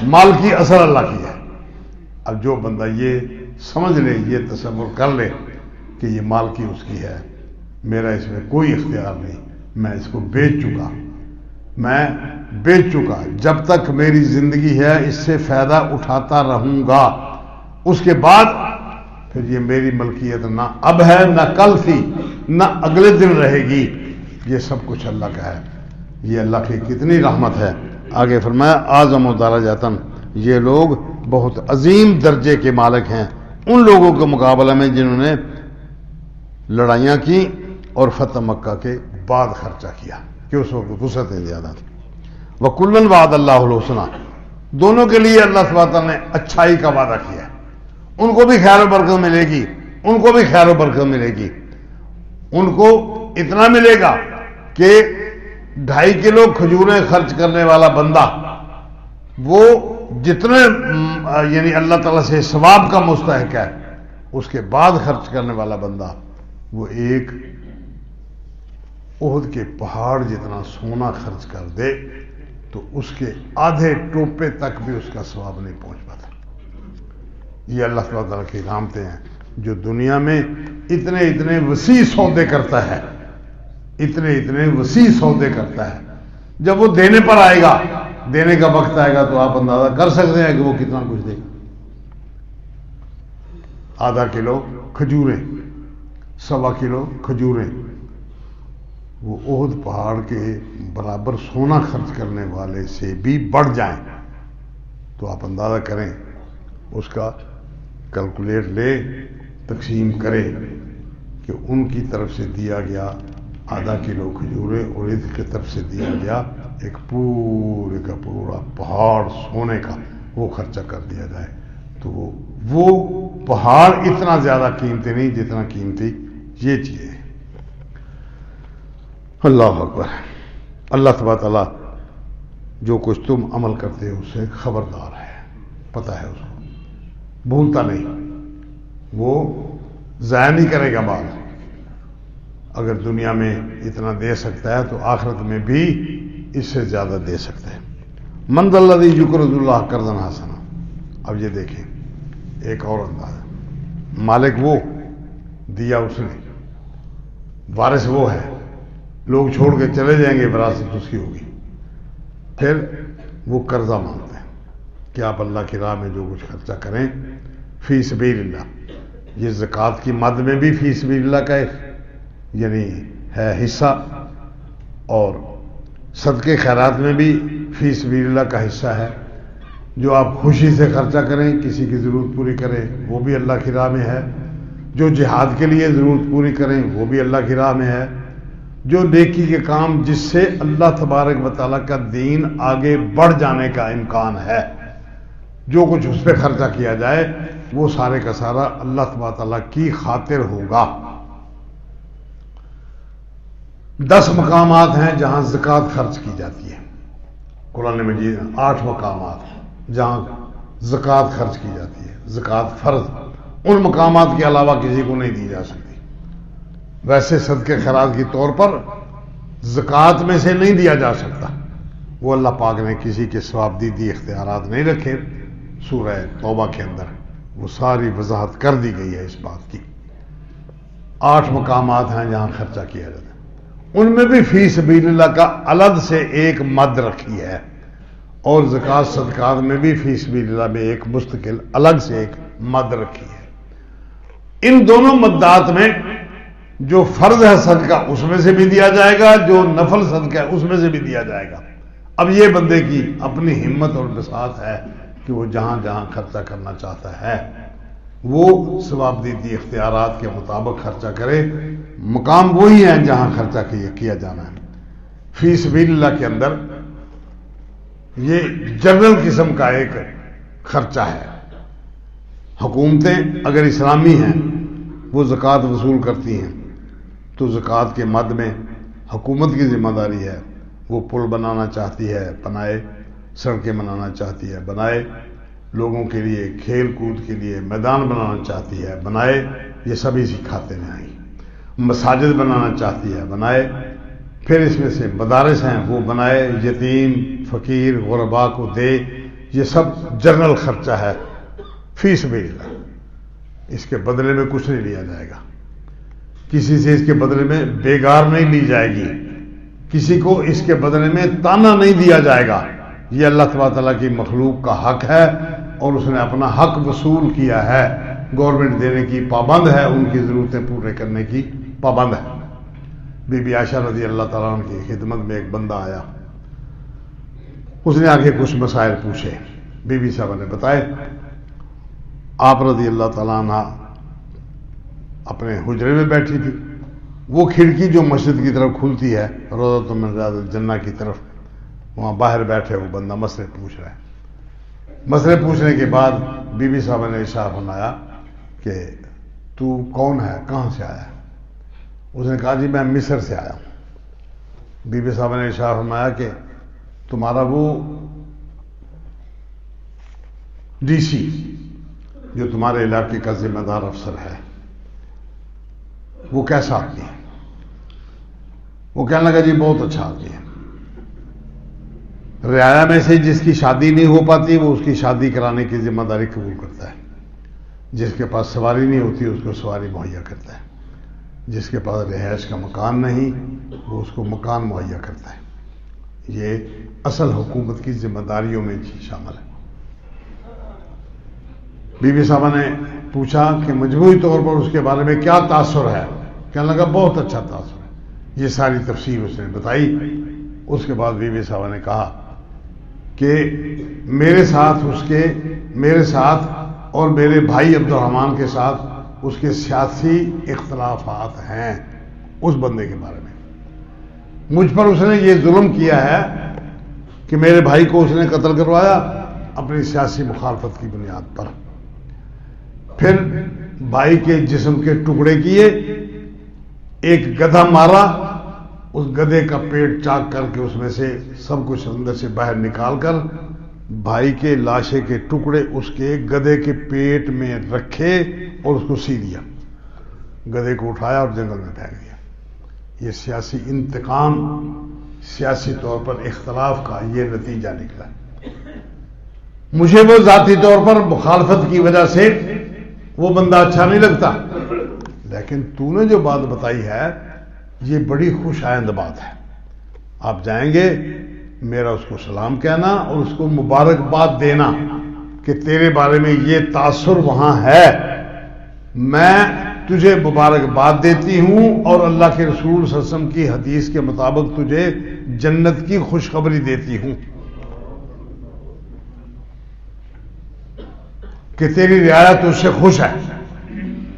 A: مال کی اصل اللہ کی ہے۔ اب جو بندہ یہ سمجھ لے، یہ تصور کر لے کہ یہ مال کی اس کی ہے، میرا اس میں کوئی اختیار نہیں، میں اس کو بیچ چکا، میں بیچ چکا، جب تک میری زندگی ہے اس سے فائدہ اٹھاتا رہوں گا، اس کے بعد پھر یہ میری ملکیت نہ اب ہے نہ کل تھی نہ اگلے دن رہے گی، یہ سب کچھ اللہ کا ہے۔ یہ اللہ کی کتنی رحمت ہے۔ آگے فرمایا اعظم و درجاتن، یہ لوگ بہت عظیم درجے کے مالک ہیں ان لوگوں کے مقابلے میں جنہوں نے لڑائیاں کی اور فتح مکہ کے بعد خرچہ کیا کہ اس وقت وسعتیں زیادہ تھیں۔ وَكُلًّا وَعَدَ اللَّهُ الْحُسْنَىٰ، دونوں کے لیے اللہ سبحانہ تعالیٰ نے اچھائی کا وعدہ کیا ہے، ان کو بھی خیر و برکت ملے گی، ان کو بھی خیر و برکت ملے گی، ان کو اتنا ملے گا کہ 2.5 کلو کھجوریں خرچ کرنے والا بندہ وہ جتنے یعنی اللہ تعالیٰ سے ثواب کا مستحق ہے، اس کے بعد خرچ کرنے والا بندہ وہ ایک احد کے پہاڑ جتنا سونا خرچ کر دے تو اس کے آدھے ٹوپے تک بھی اس کا ثواب نہیں پہنچ پاتا۔ یہ اللہ تعالیٰ کی رحمتیں ہیں جو دنیا میں اتنے وسیع سودے کرتا ہے، اتنے وسیع سودے کرتا ہے، جب وہ دینے پر آئے گا، دینے کا وقت آئے گا تو آپ اندازہ کر سکتے ہیں کہ وہ کتنا کچھ دے گا۔ آدھا کلو کھجوریں، 1.25 کلو کھجوریں، وہ احد پہاڑ کے برابر سونا خرچ کرنے والے سے بھی بڑھ جائیں تو آپ اندازہ کریں، اس کا کیلکولیٹ لے، تقسیم کرے کہ ان کی طرف سے دیا گیا آدھا کلو کھجوریں اور اس کی طرف سے دیا گیا ایک پورے کا پورا پہاڑ سونے کا، وہ خرچہ کر دیا جائے تو وہ پہاڑ اتنا زیادہ قیمتی نہیں جتنا قیمتی یہ چیزیں۔ اللہ اکبر۔ اللہ تبارک تعالیٰ جو کچھ تم عمل کرتے ہو اس سے خبردار ہے، پتہ ہے اس کو، بھولتا نہیں، وہ ضائع نہیں کرے گا بعد۔ اگر دنیا میں اتنا دے سکتا ہے تو آخرت میں بھی اس سے زیادہ دے سکتا ہے۔ من ذا الذی یقرض اللہ قرضا حسنا، اب یہ دیکھیں ایک اور انداز ہے، مالک وہ، دیا اس نے، وارث وہ ہے، لوگ چھوڑ کے چلے جائیں گے، وراثت اس کی ہوگی، پھر وہ قرضہ مانگتے ہیں کہ آپ اللہ کی راہ میں جو کچھ خرچہ کریں فی سبیل اللہ، یہ زکوٰۃ کی مد میں بھی فی سبیل اللہ کا یعنی ہے حصہ، اور صدقے خیرات میں بھی فی سبیل اللہ کا حصہ ہے، جو آپ خوشی سے خرچہ کریں، کسی کی ضرورت پوری کریں، وہ بھی اللہ کی راہ میں ہے، جو جہاد کے لیے ضرورت پوری کریں وہ بھی اللہ کی راہ میں ہے، جو نیکی کے کام جس سے اللہ تبارک و تعالیٰ کا دین آگے بڑھ جانے کا امکان ہے، جو کچھ اس پہ خرچہ کیا جائے وہ سارے کا سارا اللہ تبارک و تعالیٰ کی خاطر ہوگا۔ 10 مقامات ہیں جہاں زکوٰۃ خرچ کی جاتی ہے، قرآن مجید 8 مقامات ہیں جہاں زکوٰۃ خرچ کی جاتی ہے، زکوٰۃ فرض، ان مقامات کے علاوہ کسی کو نہیں دی جا سکتی۔ ویسے صدقے خیرات کے طور پر زکوٰۃ میں سے نہیں دیا جا سکتا، وہ اللہ پاک نے کسی کے ثواب دیدی اختیارات نہیں رکھے، سورہ توبہ کے اندر وہ ساری وضاحت کر دی گئی ہے اس بات کی۔ 8 مقامات ہیں جہاں خرچہ کیا جاتا ہے، ان میں بھی فی سبیل اللہ کا الگ سے ایک مد رکھی ہے، اور زکوٰۃ صدقات میں بھی فی سبیل اللہ میں ایک مستقل الگ سے ایک مد رکھی ہے۔ ان دونوں مدات میں جو فرض ہے صدقہ اس میں سے بھی دیا جائے گا، جو نفل صدقہ ہے اس میں سے بھی دیا جائے گا۔ اب یہ بندے کی اپنی ہمت اور بساط ہے کہ وہ جہاں جہاں خرچہ کرنا چاہتا ہے وہ ثواب دیدی اختیارات کے مطابق خرچہ کرے۔ مقام وہی ہیں جہاں خرچہ کیا جانا ہے۔ فی سبیل اللہ کے اندر یہ جنرل قسم کا ایک خرچہ ہے۔ حکومتیں اگر اسلامی ہیں وہ زکوٰۃ وصول کرتی ہیں تو زکوٰۃ کے مد میں حکومت کی ذمہ داری ہے، وہ پل بنانا چاہتی ہے بنائے، سڑکیں بنانا چاہتی ہے بنائے، لوگوں کے لیے کھیل کود کے لیے میدان بنانا چاہتی ہے بنائے، یہ سبھی اسی کھاتے میں آئیں۔ مساجد بنانا چاہتی ہے بنائے، پھر اس میں سے مدارس ہیں وہ بنائے، یتیم فقیر غرباء کو دے، یہ سب جنرل خرچہ ہے فی سبیل اللہ۔ اس کے بدلے میں کچھ نہیں لیا جائے گا، کسی سے اس کے بدلے میں بیگار نہیں لی جائے گی کسی کو اس کے بدلے میں تانا نہیں دیا جائے گا. یہ اللہ تبارک تعالیٰ کی مخلوق کا حق ہے اور اس نے اپنا حق وصول کیا ہے. گورنمنٹ دینے کی پابند ہے, ان کی ضرورتیں پورے کرنے کی پابند ہے. بی بی عائشہ رضی اللہ تعالیٰ عنہ کی خدمت میں ایک بندہ آیا, اس نے آگے کچھ مسائل پوچھے. بی بی صاحبہ نے بتائے. آپ رضی اللہ تعالیٰ عنہ اپنے حجرے میں بیٹھی تھی. وہ کھڑکی جو مسجد کی طرف کھلتی ہے, روضۃ من ریاض الجنہ کی طرف, وہاں باہر بیٹھے وہ بندہ مسئلے پوچھ رہا ہے. مسئلے پوچھنے کے بعد بی بی صاحبہ نے ارشاد فرمایا کہ تو کون ہے, کہاں سے آیا؟ اس نے کہا جی میں مصر سے آیا ہوں. بی بی صاحبہ نے ارشاد فرمایا کہ تمہارا وہ ڈی سی جو تمہارے علاقے کا ذمہ دار افسر ہے وہ کیسا آدمی ہے؟ وہ کہنے لگا جی بہت اچھا آدمی ہے. رعایا میں سے جس کی شادی نہیں ہو پاتی وہ اس کی شادی کرانے کی ذمہ داری قبول کرتا ہے. جس کے پاس سواری نہیں ہوتی اس کو سواری مہیا کرتا ہے. جس کے پاس رہائش کا مکان نہیں وہ اس کو مکان مہیا کرتا ہے. یہ اصل حکومت کی ذمہ داریوں میں شامل ہے. بی بی صاحبہ نے پوچھا کہ مجموعی طور پر اس کے بارے میں کیا تاثر ہے؟ کہنے لگا بہت اچھا تاثر ہے. یہ ساری تفصیل اس نے بتائی. اس کے بعد بی بی صاحبہ نے کہا کہ میرے ساتھ اور میرے بھائی عبد الرحمان کے ساتھ اس کے سیاسی اختلافات ہیں اس بندے کے بارے میں. مجھ پر اس نے یہ ظلم کیا ہے کہ میرے بھائی کو اس نے قتل کروایا اپنی سیاسی مخالفت کی بنیاد پر. پھر بھائی کے جسم کے ٹکڑے کیے, ایک گدھا مارا, اس گدھے کا پیٹ چاک کر کے اس میں سے سب کچھ اندر سے باہر نکال کر بھائی کے لاشے کے ٹکڑے اس کے گدھے کے پیٹ میں رکھے اور اس کو سی دیا. گدھے کو اٹھایا اور جنگل میں پھینک دیا. یہ سیاسی انتقام, سیاسی طور پر اختلاف کا یہ نتیجہ نکلا. مجھے وہ ذاتی طور پر مخالفت کی وجہ سے وہ بندہ اچھا نہیں لگتا, لیکن تو نے جو بات بتائی ہے یہ بڑی خوش آئند بات ہے. آپ جائیں گے, میرا اس کو سلام کہنا اور اس کو مبارکباد دینا کہ تیرے بارے میں یہ تاثر وہاں ہے. میں تجھے مبارکباد دیتی ہوں اور اللہ کے رسول صلی اللہ علیہ وسلم کی حدیث کے مطابق تجھے جنت کی خوشخبری دیتی ہوں کہ تیری رعایا تجھ سے خوش ہے,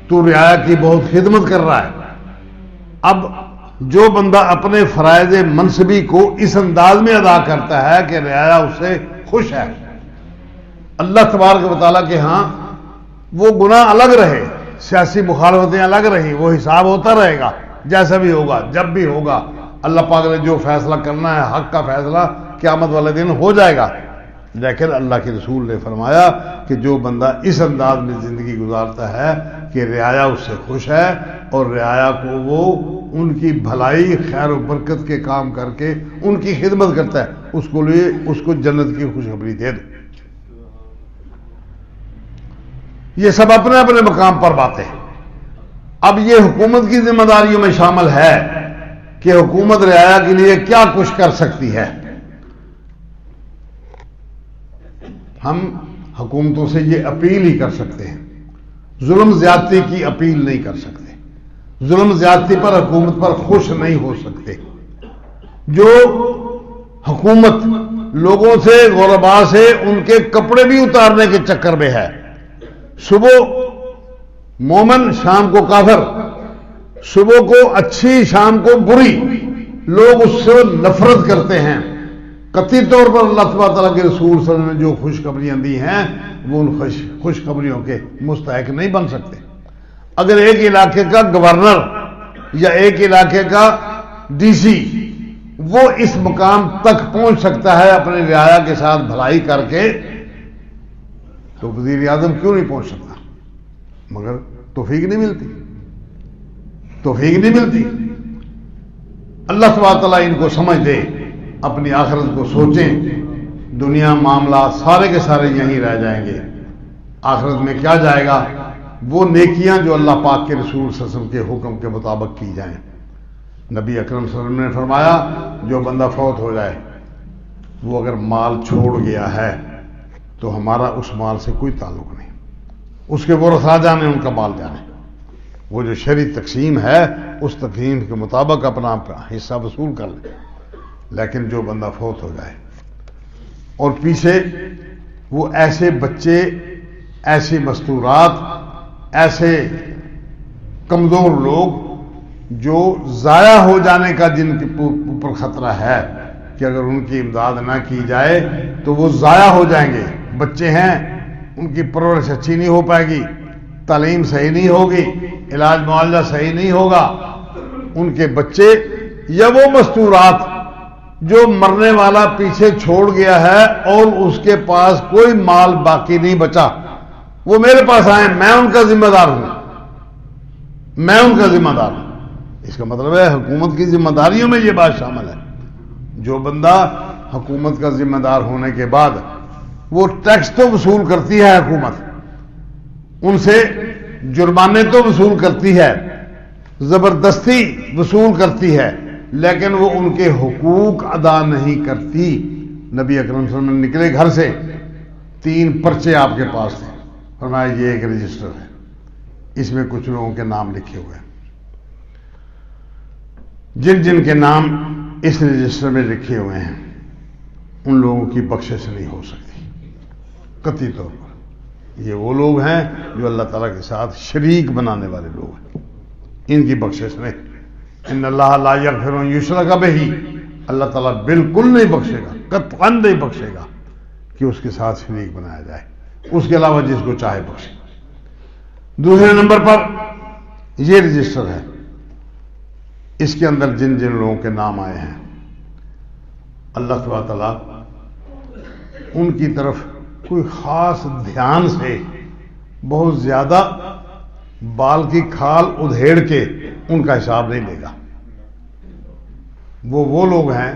A: تو رعایا کی بہت خدمت کر رہا ہے. اب جو بندہ اپنے فرائض منصبی کو اس انداز میں ادا کرتا ہے کہ رعایا اس سے خوش ہے, اللہ تبارک و تعالیٰ کے ہاں وہ گناہ الگ رہے, سیاسی مخالفتیں الگ رہیں, وہ حساب ہوتا رہے گا جیسا بھی ہوگا جب بھی ہوگا. اللہ پاک نے جو فیصلہ کرنا ہے حق کا فیصلہ قیامت والے دن ہو جائے گا. لیکن اللہ کے رسول نے فرمایا کہ جو بندہ اس انداز میں زندگی گزارتا ہے کہ رعایا اس سے خوش ہے اور رعایا کو وہ ان کی بھلائی خیر و برکت کے کام کر کے ان کی خدمت کرتا ہے, اس کو جنت کی خوشخبری دے دو. یہ سب اپنے اپنے مقام پر باتیں. اب یہ حکومت کی ذمہ داریوں میں شامل ہے کہ حکومت رعایا کے لیے کیا کچھ کر سکتی ہے. ہم حکومتوں سے یہ اپیل ہی کر سکتے ہیں, ظلم زیادتی کی اپیل نہیں کر سکتے. ظلم زیادتی پر حکومت پر خوش نہیں ہو سکتے. جو حکومت لوگوں سے, غربا سے ان کے کپڑے بھی اتارنے کے چکر میں ہے, صبح مومن شام کو کافر, صبح کو اچھی شام کو بری, لوگ اس سے نفرت کرتے ہیں. قطعی طور پر اللہ تبارک تعالیٰ کے رسول صلی اللہ علیہ وسلم نے جو خوشخبریاں دی ہیں وہ ان خوشخبریوں کے مستحق نہیں بن سکتے. اگر ایک علاقے کا گورنر یا ایک علاقے کا ڈی سی وہ اس مقام تک پہنچ سکتا ہے اپنے رعایا کے ساتھ بھلائی کر کے, تو وزیر اعظم کیوں نہیں پہنچ سکتا؟ مگر توفیق نہیں ملتی. اللہ تبارک تعالیٰ ان کو سمجھ دے, اپنی آخرت کو سوچیں. دنیا معاملات سارے کے سارے یہیں رہ جائیں گے. آخرت میں کیا جائے گا؟ وہ نیکیاں جو اللہ پاک کے رسول صلی اللہ علیہ وسلم کے حکم کے مطابق کی جائیں. نبی اکرم صلی اللہ علیہ وسلم نے فرمایا جو بندہ فوت ہو جائے وہ اگر مال چھوڑ گیا ہے تو ہمارا اس مال سے کوئی تعلق نہیں، اس کے ورثاء جانے ان کا مال جانے، وہ جو شرعی تقسیم ہے اس تقسیم کے مطابق اپنا حصہ وصول کر لیں۔ لیکن جو بندہ فوت ہو جائے اور پیچھے وہ ایسے بچے، ایسی مستورات، ایسے کمزور لوگ جو ضائع ہو جانے کا جن کے اوپر خطرہ ہے کہ اگر ان کی امداد نہ کی جائے تو وہ ضائع ہو جائیں گے، بچے ہیں ان کی پرورش اچھی نہیں ہو پائے گی، تعلیم صحیح نہیں ہوگی، علاج معالجہ صحیح نہیں ہوگا، ان کے بچے یا وہ مستورات جو مرنے والا پیچھے چھوڑ گیا ہے اور اس کے پاس کوئی مال باقی نہیں بچا، وہ میرے پاس آئیں، میں ان کا ذمہ دار ہوں، میں ان کا ذمہ دار ہوں۔ اس کا مطلب ہے حکومت کی ذمہ داریوں میں یہ بات شامل ہے۔ جو بندہ حکومت کا ذمہ دار ہونے کے بعد وہ ٹیکس تو وصول کرتی ہے حکومت، ان سے جرمانے تو وصول کرتی ہے، زبردستی وصول کرتی ہے، لیکن وہ ان کے حقوق ادا نہیں کرتی۔ نبی اکرم صلی اللہ علیہ وسلم نکلے گھر سے، 3 پرچے آپ کے پاس تھے، فرمایا یہ ایک رجسٹر ہے، اس میں کچھ لوگوں کے نام لکھے ہوئے ہیں، جن جن کے نام اس رجسٹر میں لکھے ہوئے ہیں ان لوگوں کی بخشش نہیں ہو سکتی قطعی طور پر۔ یہ وہ لوگ ہیں جو اللہ تعالیٰ کے ساتھ شریک بنانے والے لوگ ہیں، ان کی بخشش نہیں۔ ان اللہ لا یغفر ان یشرک بہ، اللہ تعالیٰ بالکل نہیں بخشے گا، قطعاً نہیں بخشے گا کہ اس کے ساتھ شریک بنایا جائے، اس کے علاوہ جس کو چاہے بخشے۔ دوسرے نمبر پر یہ رجسٹر ہے، اس کے اندر جن جن لوگوں کے نام آئے ہیں اللہ تبارک تعالیٰ ان کی طرف کوئی خاص دھیان سے، بہت زیادہ بال کی کھال ادھیڑ کے ان کا حساب نہیں لے گا۔ وہ لوگ ہیں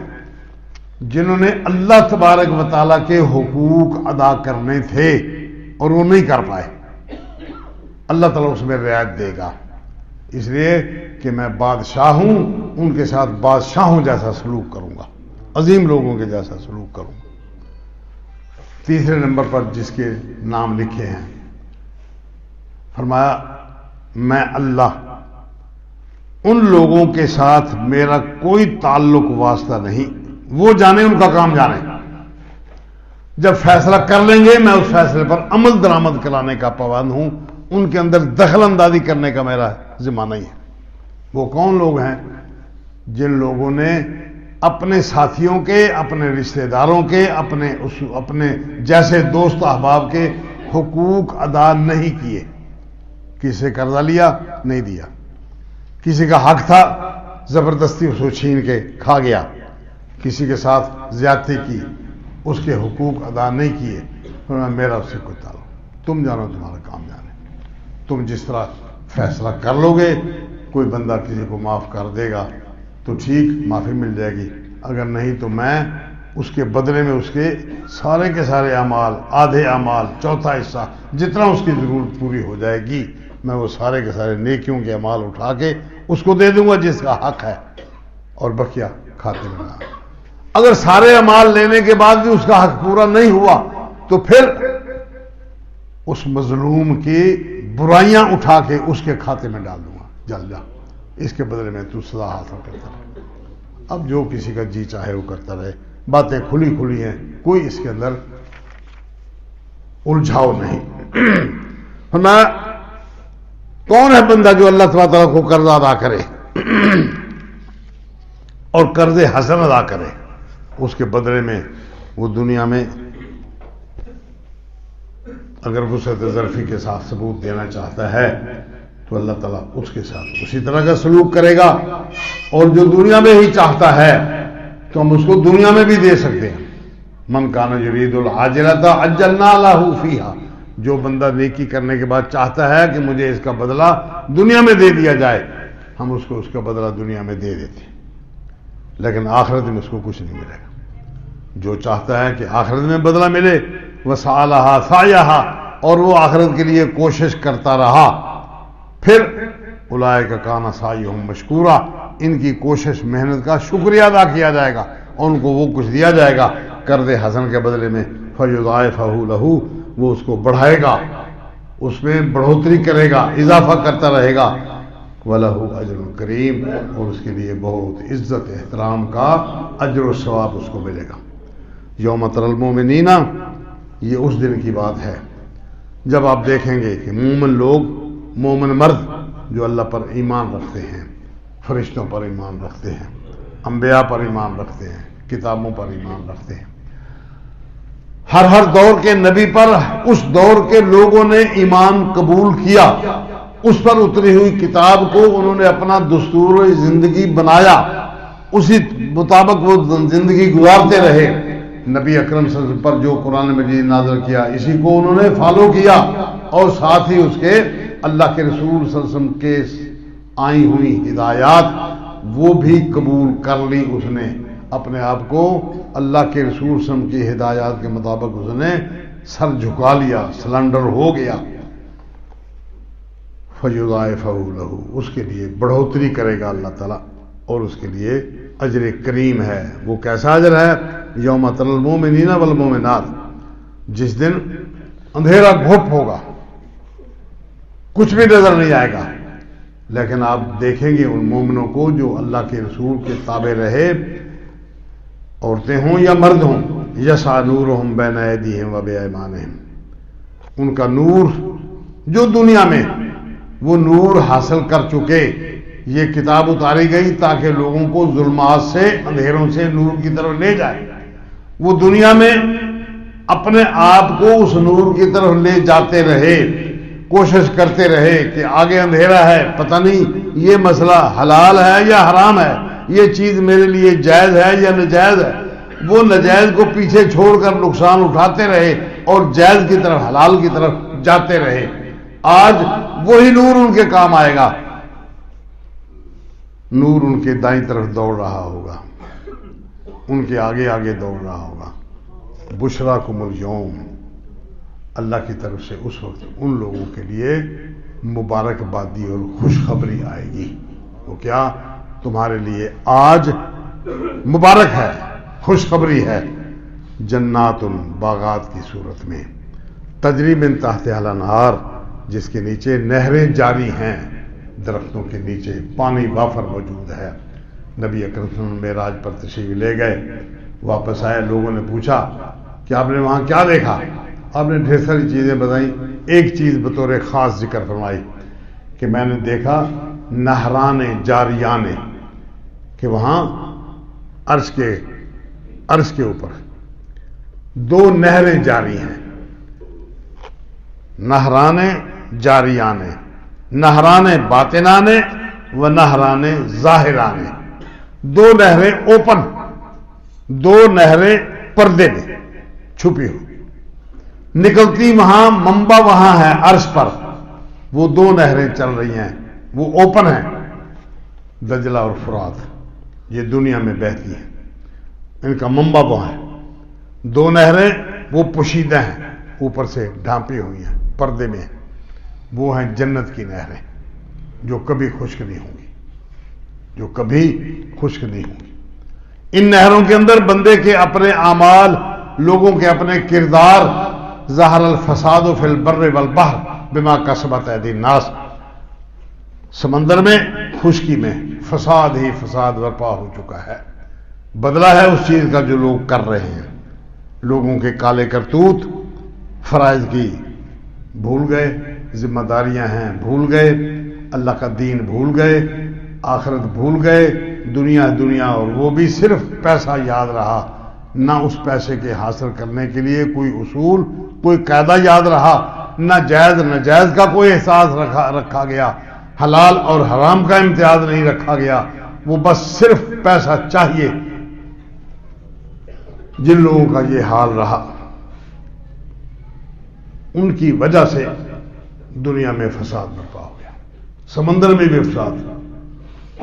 A: جنہوں نے اللہ تبارک و تعالیٰ کے حقوق ادا کرنے تھے اور وہ نہیں کر پائے، اللہ تعالیٰ اس میں رعایت دے گا، اس لیے کہ میں بادشاہ ہوں، ان کے ساتھ بادشاہوں جیسا سلوک کروں گا، عظیم لوگوں کے جیسا سلوک کروں گا۔ تیسرے نمبر پر جس کے نام لکھے ہیں فرمایا میں اللہ ان لوگوں کے ساتھ میرا کوئی تعلق واسطہ نہیں، وہ جانے ان کا کام جانے، جب فیصلہ کر لیں گے میں اس فیصلے پر عمل درآمد کرانے کا پابند ہوں، ان کے اندر دخل اندازی کرنے کا میرا ذمہ نہیں ہے۔ وہ کون لوگ ہیں؟ جن لوگوں نے اپنے ساتھیوں کے، اپنے رشتہ داروں کے، اپنے جیسے دوست احباب کے حقوق ادا نہیں کیے۔ کسی سے قرضہ لیا نہیں دیا، کسی کا حق تھا زبردستی اس کو چھین کے کھا گیا، کسی کے ساتھ زیادتی کی، اس کے حقوق ادا نہیں کیے، میرا اس سے کوئی تعلق، تم جانو تمہارا کام جانے، تم جس طرح فیصلہ کر لو گے، کوئی بندہ کسی کو معاف کر دے گا تو ٹھیک، معافی مل جائے گی، اگر نہیں تو میں اس کے بدلے میں اس کے سارے کے سارے اعمال، آدھے اعمال، چوتھا حصہ، جتنا اس کی ضرورت پوری ہو جائے گی، میں وہ سارے کے سارے نیکیوں کے اعمال اٹھا کے اس کو دے دوں گا جس کا حق ہے، اور بقیہ کھاتے میں نہ۔ اگر سارے اعمال لینے کے بعد بھی اس کا حق پورا نہیں ہوا تو پھر اس مظلوم کی برائیاں اٹھا کے اس کے کھاتے میں ڈال دوں گا، جل جا، اس کے بدلے میں تو سزا حاصل کرتا رہے۔ اب جو کسی کا جی چاہے وہ کرتا رہے، باتیں کھلی کھلی ہیں، کوئی اس کے اندر الجھاؤ نہیں۔ فرمایا کون ہے بندہ جو اللہ تعالیٰ کو قرض ادا کرے اور قرض حسن ادا کرے، اس کے بدلے میں وہ دنیا میں اگر وسعت ظرفی کے ساتھ ثبوت دینا چاہتا ہے تو اللہ تعالیٰ اس کے ساتھ اسی طرح کا سلوک کرے گا، اور جو دنیا میں ہی چاہتا ہے تو ہم اس کو دنیا میں بھی دے سکتے ہیں۔ من کان یرید العاجلۃ عجلنا لہ فیہا، جو بندہ نیکی کرنے کے بعد چاہتا ہے کہ مجھے اس کا بدلہ دنیا میں دے دیا جائے، ہم اس کو اس کا بدلہ دنیا میں دے دیتے ہیں، لیکن آخرت میں اس کو کچھ نہیں ملے گا۔ جو چاہتا ہے کہ آخرت میں بدلہ ملے، وسعی لہا سعیہا، اور وہ آخرت کے لیے کوشش کرتا رہا، پھر اولئک کان سعیہم مشکورا، ان کی کوشش محنت کا شکریہ ادا کیا جائے گا اور ان کو وہ کچھ دیا جائے گا قرض حسن کے بدلے میں، فیضاعفہ لہ، وہ اس کو بڑھائے گا، اس میں بڑھوتری کرے گا، اضافہ کرتا رہے گا، وَلَهُ أَجْرٌ کریم، اور اس کے لیے بہت عزت احترام کا اجر و ثواب اس کو ملے گا۔ یوم تری المؤمنین، یہ اس دن کی بات ہے جب آپ دیکھیں گے کہ مومن لوگ، مومن مرد جو اللہ پر ایمان رکھتے ہیں، فرشتوں پر ایمان رکھتے ہیں، انبیاء پر ایمان رکھتے ہیں، کتابوں پر ایمان رکھتے ہیں، ہر دور کے نبی پر اس دور کے لوگوں نے ایمان قبول کیا، اس پر اتری ہوئی کتاب کو انہوں نے اپنا دستور زندگی بنایا، اسی مطابق وہ زندگی گزارتے رہے، نبی اکرم صلی اللہ علیہ وسلم پر جو قرآن مجید نازل کیا اسی کو انہوں نے فالو کیا، اور ساتھ ہی اس کے اللہ کے رسول صلی اللہ علیہ وسلم کے آئی ہوئی ہدایات وہ بھی قبول کر لی، اس نے اپنے آپ کو اللہ کے رسول صلی اللہ علیہ وسلم کی ہدایات کے مطابق اس نے سر جھکا لیا، سلنڈر ہو گیا، فَيُضَاعِفَهُ لَهُ، اس کے لیے بڑھوتری کرے گا اللہ تعالیٰ، اور اس کے لیے اجر کریم ہے۔ وہ کیسا اجر ہے؟ یوم تری المؤمنین والمؤمنات، جس دن اندھیرا گھپ ہوگا، کچھ بھی نظر نہیں آئے گا، لیکن آپ دیکھیں گے ان مومنوں کو جو اللہ کے رسول کے تابع رہے، عورتیں ہوں یا مرد ہوں، یسعی نورہم بین ایدیہم و بایمانہم، ان کا نور جو دنیا میں وہ نور حاصل کر چکے، یہ کتاب اتاری گئی تاکہ لوگوں کو ظلمات سے، اندھیروں سے نور کی طرف لے جائے، وہ دنیا میں اپنے آپ کو اس نور کی طرف لے جاتے رہے، کوشش کرتے رہے کہ آگے اندھیرا ہے، پتہ نہیں یہ مسئلہ حلال ہے یا حرام ہے، یہ چیز میرے لیے جائز ہے یا ناجائز ہے، وہ ناجائز کو پیچھے چھوڑ کر نقصان اٹھاتے رہے اور جائز کی طرف، حلال کی طرف جاتے رہے۔ آج وہی نور ان کے کام آئے گا، نور ان کے دائیں طرف دوڑ رہا ہوگا، ان کے آگے آگے دوڑ رہا ہوگا۔ بشراکم اليوم، اللہ کی طرف سے اس وقت ان لوگوں کے لیے مبارکبادی اور خوشخبری آئے گی۔ وہ کیا؟ تمہارے لیے آج مبارک ہے، خوشخبری ہے، جنات باغات کی صورت میں، تجری من تحتہا الانہار، جس کے نیچے نہریں جاری ہیں، درختوں کے نیچے پانی وافر موجود ہے۔ نبی اکرم صلی اللہ علیہ وسلم معراج پر تشریف لے گئے، واپس آئے، لوگوں نے پوچھا کہ آپ نے وہاں کیا دیکھا؟ آپ نے ڈھیر ساری چیزیں بتائیں، ایک چیز بطور خاص ذکر فرمائی کہ میں نے دیکھا نہران جاریان، کہ وہاں عرش کے اوپر دو نہریں جاری ہیں، نہران جاریان، نہران باطنان و نہران ظاہران، دو نہریں اوپن، دو نہریں پردے میں چھپی ہوئی نکلتی، وہاں منبع وہاں ہے عرش پر، وہ دو نہریں چل رہی ہیں، وہ اوپن ہیں، دجلہ اور فرات، یہ دنیا میں بہتی ہیں، ان کا منبع وہاں ہے، دو نہریں وہ پوشیدہ ہیں، اوپر سے ڈھانپی ہوئی ہیں، پردے میں ہیں، وہ ہیں جنت کی نہریں جو کبھی خشک نہیں ہوں گی، جو کبھی خشک نہیں ہوں گی۔ ان نہروں کے اندر بندے کے اپنے اعمال، لوگوں کے اپنے کردار، ظہر الفساد فی البر والبحر بما کسبت ایدی الناس، سمندر میں، خشکی میں فساد ہی فساد برپا ہو چکا ہے، بدلہ ہے اس چیز کا جو لوگ کر رہے ہیں، لوگوں کے کالے کرتوت، فرائض کی بھول گئے، ذمہ داریاں ہیں بھول گئے، اللہ کا دین بھول گئے، آخرت بھول گئے، دنیا اور وہ بھی صرف پیسہ یاد رہا، نہ اس پیسے کے حاصل کرنے کے لیے کوئی اصول، کوئی قاعدہ یاد رہا، نہ جائز ناجائز کا کوئی احساس رکھا گیا، حلال اور حرام کا امتیاز نہیں رکھا گیا، وہ بس صرف پیسہ چاہیے۔ جن لوگوں کا یہ حال رہا ان کی وجہ سے دنیا میں فساد برپا ہو گیا، سمندر میں بھی فساد،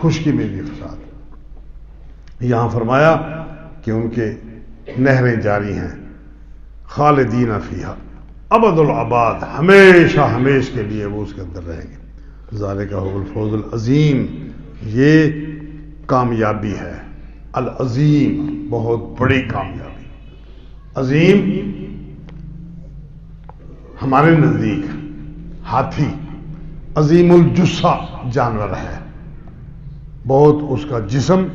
A: خشکی میں بھی فساد۔ یہاں فرمایا کہ ان کے نہریں جاری ہیں، خالدین فیہا ابد الاباد، ہمیشہ ہمیش کے لیے وہ اس کے اندر رہیں گے۔ ذالک هو الفوز العظیم، یہ کامیابی ہے العظیم، بہت بڑی کامیابی۔ عظیم ہمارے نزدیک ہاتھی عظیم الجثہ جانور ہے، بہت اس کا جسم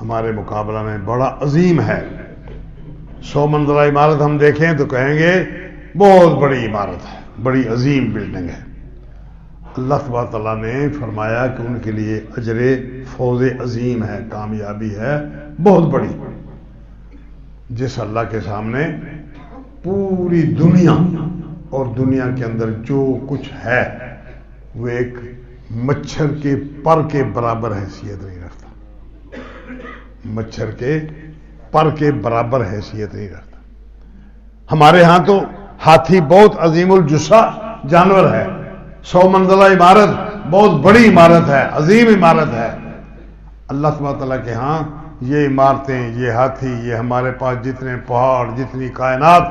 A: ہمارے مقابلہ میں بڑا عظیم ہے۔ 100 منزلہ عمارت ہم دیکھیں تو کہیں گے بہت بڑی عمارت ہے، بڑی عظیم بلڈنگ ہے۔ اللہ تبارک تعالیٰ نے فرمایا کہ ان کے لیے اجر فوز عظیم ہے، کامیابی ہے بہت بڑی۔ جس اللہ کے سامنے پوری دنیا اور دنیا کے اندر جو کچھ ہے وہ ایک مچھر کے پر کے برابر حیثیت نہیں رکھتا، مچھر کے پر کے برابر حیثیت نہیں رکھتا۔ ہمارے ہاں تو ہاتھی بہت عظیم الجثہ جانور ہے، 100 منزلہ عمارت بہت بڑی عمارت ہے، عظیم عمارت ہے۔ اللہ تبارک تعالیٰ کے ہاں یہ عمارتیں، یہ ہاتھی، یہ ہمارے پاس جتنے پہاڑ، جتنی کائنات،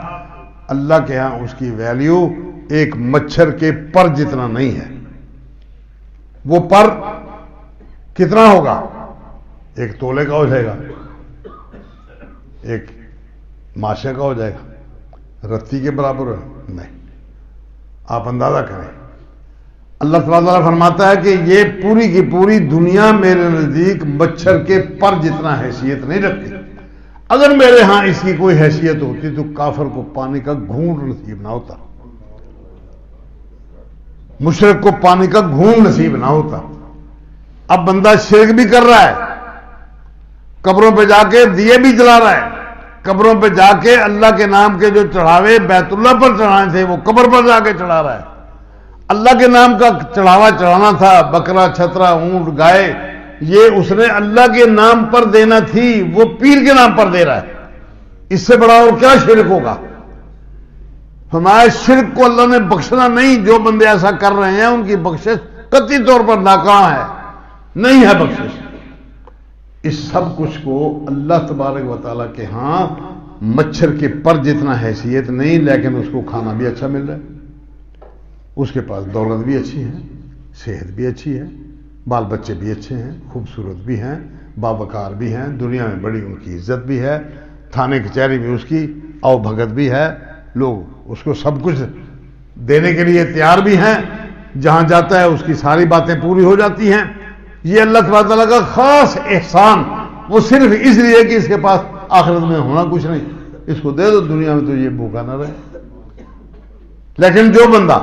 A: اللہ کے ہاں اس کی ویلیو ایک مچھر کے پر جتنا نہیں ہے۔ وہ پر کتنا ہوگا؟ ایک تولے کا ہو جائے گا، ایک ماشے کا ہو جائے گا، رتی کے برابر نہیں۔ آپ اندازہ کریں، اللہ تعالیٰ فرماتا ہے کہ یہ پوری کی پوری دنیا میرے نزدیک مچھر کے پر جتنا حیثیت نہیں رکھتی۔ اگر میرے ہاں اس کی کوئی حیثیت ہوتی تو کافر کو پانی کا گھونٹ نصیب نہ ہوتا، مشرک کو پانی کا گھونٹ نصیب نہ ہوتا۔ اب بندہ شرک بھی کر رہا ہے، قبروں پہ جا کے دیے بھی جلا رہا ہے، قبروں پہ جا کے اللہ کے نام کے جو چڑھاوے بیت اللہ پر چڑھانے تھے وہ قبر پر جا کے چڑھا رہا ہے۔ اللہ کے نام کا چڑھاوا چڑھانا تھا، بکرا، چھترا، اونٹ، گائے، یہ اس نے اللہ کے نام پر دینا تھی، وہ پیر کے نام پر دے رہا ہے۔ اس سے بڑا اور کیا شرک ہوگا؟ ہمارے شرک کو اللہ نے بخشنا نہیں۔ جو بندے ایسا کر رہے ہیں ان کی بخشش قطعی طور پر ناکام ہے، نہیں ہے بخشش۔ اس سب کچھ کو اللہ تبارک و تعالیٰ کے ہاں مچھر کے پر جتنا حیثیت نہیں، لیکن اس کو کھانا بھی اچھا مل رہا ہے، اس کے پاس دولت بھی اچھی ہے، صحت بھی اچھی ہے، بال بچے بھی اچھے ہیں، خوبصورت بھی ہیں، باوقار بھی ہیں، دنیا میں بڑی ان کی عزت بھی ہے، تھانے کچہری میں اس کی او بھگت بھی ہے، لوگ اس کو سب کچھ دینے کے لیے تیار بھی ہیں، جہاں جاتا ہے اس کی ساری باتیں پوری ہو جاتی ہیں۔ یہ اللہ تبارک تعالیٰ کا خاص احسان، وہ صرف اس لیے کہ اس کے پاس آخرت میں ہونا کچھ نہیں، اس کو دے دو دنیا میں تو یہ بھوکا نہ رہے۔ لیکن جو بندہ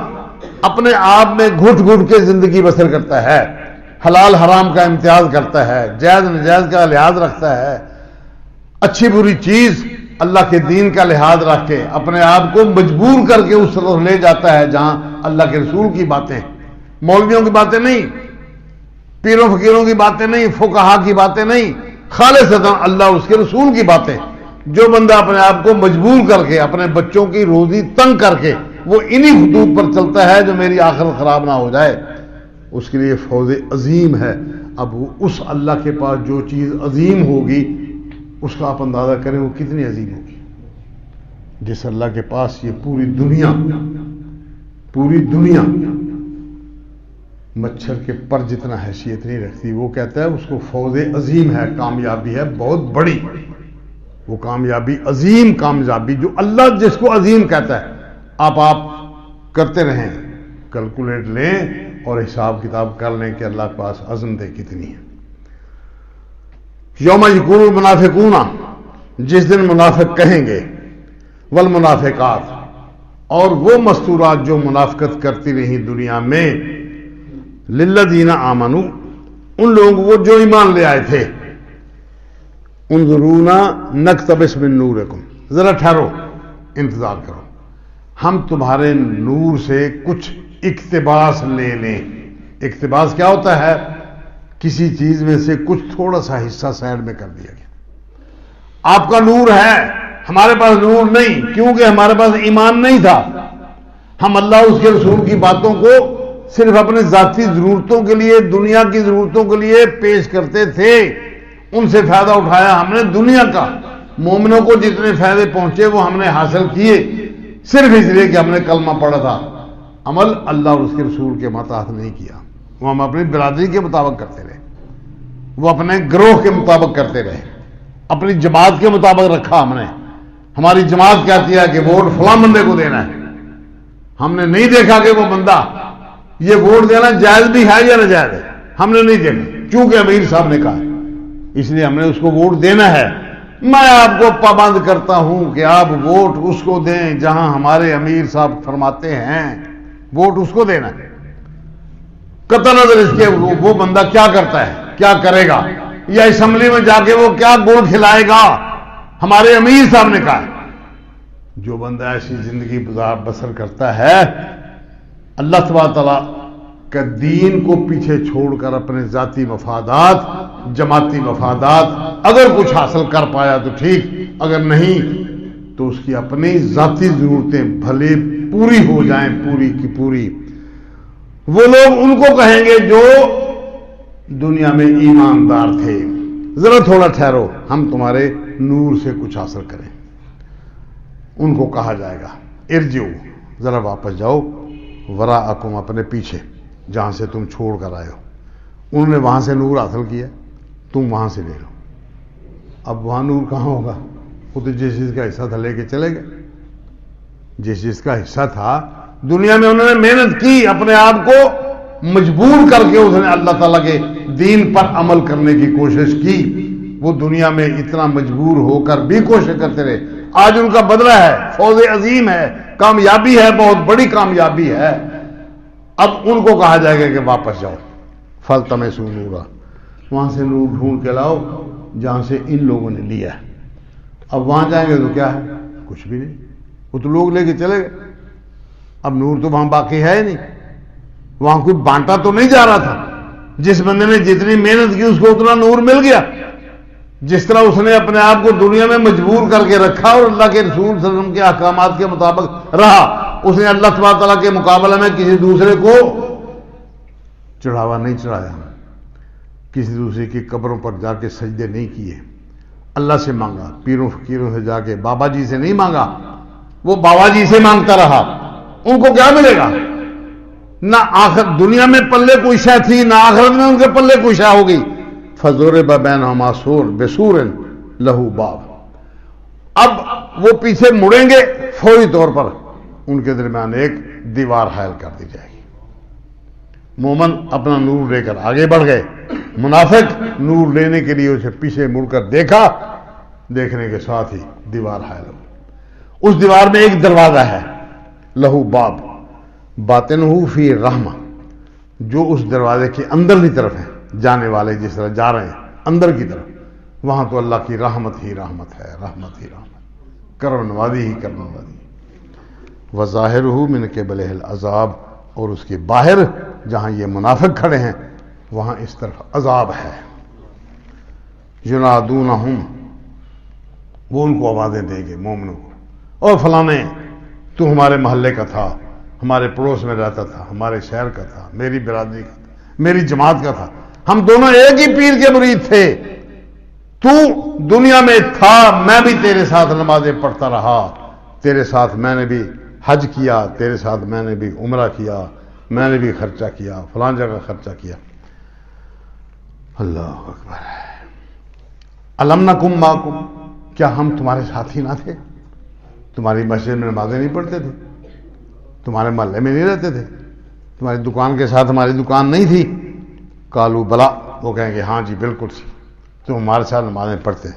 A: اپنے آپ میں گھٹ گھٹ کے زندگی بسر کرتا ہے، حلال حرام کا امتیاز کرتا ہے، جائز نجائز کا لحاظ رکھتا ہے، اچھی بری چیز اللہ کے دین کا لحاظ رکھ کے اپنے آپ کو مجبور کر کے اس طرف لے جاتا ہے جہاں اللہ کے رسول کی باتیں، مولویوں کی باتیں نہیں، پیروں فقیروں کی باتیں نہیں، فقہا کی باتیں نہیں، خالصتاً اللہ اس کے رسول کی باتیں۔ جو بندہ اپنے آپ کو مجبور کر کے اپنے بچوں کی روزی تنگ کر کے وہ انہی خطوط پر چلتا ہے جو میری آخرت خراب نہ ہو جائے، اس کے لیے فوز عظیم ہے۔ اب اس اللہ کے پاس جو چیز عظیم ہوگی اس کا آپ اندازہ کریں وہ کتنی عظیم ہوگی۔ جس اللہ کے پاس یہ پوری دنیا مچھر کے پر جتنا حیثیت نہیں رکھتی، وہ کہتا ہے اس کو فوز عظیم ہے، کامیابی ہے بہت بڑی۔ وہ کامیابی، عظیم کامیابی، جو اللہ جس کو عظیم کہتا ہے، آپ کرتے رہیں، کیلکولیٹ لیں اور حساب کتاب کر لیں کہ اللہ کے پاس عظمتیں کتنی ہیں۔ یوم یقول المنافقون، جس دن منافق کہیں گے، والمنافقات، اور وہ مستورات جو منافقت کرتی رہی دنیا میں، للذین آمنوا، ان لوگوں کو جو ایمان لے آئے تھے، انظرونا نقتبس من نورکم، ذرا ٹھہرو، انتظار کرو، ہم تمہارے نور سے کچھ اقتباس لے لیں۔ اقتباس کیا ہوتا ہے؟ کسی چیز میں سے کچھ تھوڑا سا حصہ سائڈ میں کر دیا گیا۔ آپ کا نور ہے، ہمارے پاس نور نہیں، کیونکہ ہمارے پاس ایمان نہیں تھا۔ ہم اللہ اس کے رسول کی باتوں کو صرف اپنے ذاتی ضرورتوں کے لیے، دنیا کی ضرورتوں کے لیے پیش کرتے تھے، ان سے فائدہ اٹھایا ہم نے دنیا کا۔ مومنوں کو جتنے فائدے پہنچے وہ ہم نے حاصل کیے صرف اس لیے کہ ہم نے کلمہ پڑھا تھا۔ عمل اللہ اور اس کے رسول کے ماتحت نہیں کیا، وہ ہم اپنی برادری کے مطابق کرتے رہے۔ وہ اپنے گروہ کے مطابق کرتے رہے، اپنی جماعت کے مطابق رکھا ہم نے. ہماری جماعت کہتی ہے کہ ووٹ فلاں بندے کو دینا ہے. ہم نے نہیں دیکھا کہ وہ بندہ یہ ووٹ دینا جائز بھی ہے یا ناجائز ہے، ہم نے نہیں دیکھا، چونکہ امیر صاحب نے کہا اس لیے ہم نے اس کو ووٹ دینا ہے. میں آپ کو پابند کرتا ہوں کہ آپ ووٹ اس کو دیں جہاں ہمارے امیر صاحب فرماتے ہیں ووٹ اس کو دینا ہے، قطع نظر اس کے وہ بندہ کیا کرتا ہے، کیا کرے گا، یا اسمبلی میں جا کے وہ کیا گول کھلائے گا. ہمارے امیر صاحب نے کہا جو بندہ ایسی زندگی بسر کرتا ہے، اللہ تبارک تعالیٰ کا دین کو پیچھے چھوڑ کر اپنے ذاتی مفادات، جماعتی مفادات، اگر کچھ حاصل کر پایا تو ٹھیک، اگر نہیں تو اس کی اپنی ذاتی ضرورتیں بھلے پوری ہو جائیں پوری کی پوری. وہ لوگ ان کو کہیں گے جو دنیا میں ایماندار تھے ذرا تھوڑا ٹھہرو ہم تمہارے نور سے کچھ حاصل کریں. ان کو کہا جائے گا ارجعو، ذرا واپس جاؤ، وراءکم، اپنے پیچھے جہاں سے تم چھوڑ کر آئے ہو. انہوں نے وہاں سے نور حاصل کیا، تم وہاں سے لے لو. اب وہاں نور کہاں ہوگا؟ وہ تو جس چیز کا حصہ تھا لے کے چلے گئے. جس چیز کا حصہ تھا دنیا میں انہوں نے محنت کی، اپنے آپ کو مجبور کر کے اس نے اللہ تعالیٰ کے دین پر عمل کرنے کی کوشش کی. وہ دنیا میں اتنا مجبور ہو کر بھی کوشش کرتے رہے. آج ان کا بدلہ ہے، فوز عظیم ہے، کامیابی ہے، بہت بڑی کامیابی ہے. اب ان کو کہا جائے گا کہ واپس جاؤ، فَالْتَمِسُوا نُورًا، وہاں سے نور ڈھونڈ کے لاؤ جہاں سے ان لوگوں نے لیا ہے. اب وہاں جائیں گے تو کیا ہے؟ کچھ بھی نہیں، وہ تو لوگ لے کے چلے گئے. اب نور تو وہاں باقی ہے ہی نہیں، وہاں کوئی بانٹا تو نہیں جا رہا تھا. جس بندے نے جتنی محنت کی اس کو اتنا نور مل گیا. جس طرح اس نے اپنے آپ کو دنیا میں مجبور کر کے رکھا اور اللہ کے رسول صلی اللہ علیہ وسلم کے احکامات کے مطابق رہا، اس نے اللہ تبارک تعالیٰ کے مقابلے میں کسی دوسرے کو چڑھاوا نہیں چڑھایا، کسی دوسرے کی قبروں پر جا کے سجدے نہیں کیے، اللہ سے مانگا، پیروں فقیروں سے جا کے، بابا جی سے نہیں مانگا. وہ بابا جی سے مانگتا رہا. ان کو کیا ملے گا؟ نہ آخر دنیا میں پلے کوئی شے تھی، نہ آخرت میں ان کے پلے کوئی شے ہوگی. فَضُرِبَ بَيْنَهُمَا سُورٌ بِسُورٍ لَهُ بَابٌ. اب وہ پیچھے مڑیں گے، فوری طور پر ان کے درمیان ایک دیوار حائل کر دی جائے گی. مومن اپنا نور لے کر آگے بڑھ گئے، منافق نور لینے کے لیے اسے پیچھے مڑ کر دیکھا، دیکھنے کے ساتھ ہی دیوار حائل ہو. اس دیوار میں ایک دروازہ ہے، لہو باب باطنہ فی رحمہ، جو اس دروازے کے اندر کی طرف ہے، جانے والے جس طرح جا رہے ہیں اندر کی طرف، وہاں تو اللہ کی رحمت ہی رحمت ہے، رحمت ہی رحمت، کرم نوازی ہی کرم نوازی. وظاہرہ من قبلہ العذاب، اور اس کے باہر جہاں یہ منافق کھڑے ہیں وہاں اس طرف عذاب ہے. ینادونہم، وہ ان کو آوازیں دیں گے مومنوں کو، اور فلانے تو ہمارے محلے کا تھا، ہمارے پڑوس میں رہتا تھا، ہمارے شہر کا تھا، میری برادری کا تھا، میری جماعت کا تھا، ہم دونوں ایک ہی پیر کے مرید تھے، تو دنیا میں تھا، میں بھی تیرے ساتھ نمازیں پڑھتا رہا، تیرے ساتھ میں نے بھی حج کیا، تیرے ساتھ میں نے بھی عمرہ کیا، میں نے بھی خرچہ کیا، فلان جگہ خرچہ کیا. اللہ اکبر. الم نکم معکم، کیا ہم تمہارے ساتھی نہ تھے؟ تمہاری مسجد میں نمازیں نہیں پڑھتے تھے؟ تمہارے محلے میں نہیں رہتے تھے؟ تمہاری دکان کے ساتھ ہماری دکان نہیں تھی؟ قالوا بلا، وہ کہیں گے ہاں جی بالکل سی، تم ہمارے ساتھ نمازیں پڑھتے.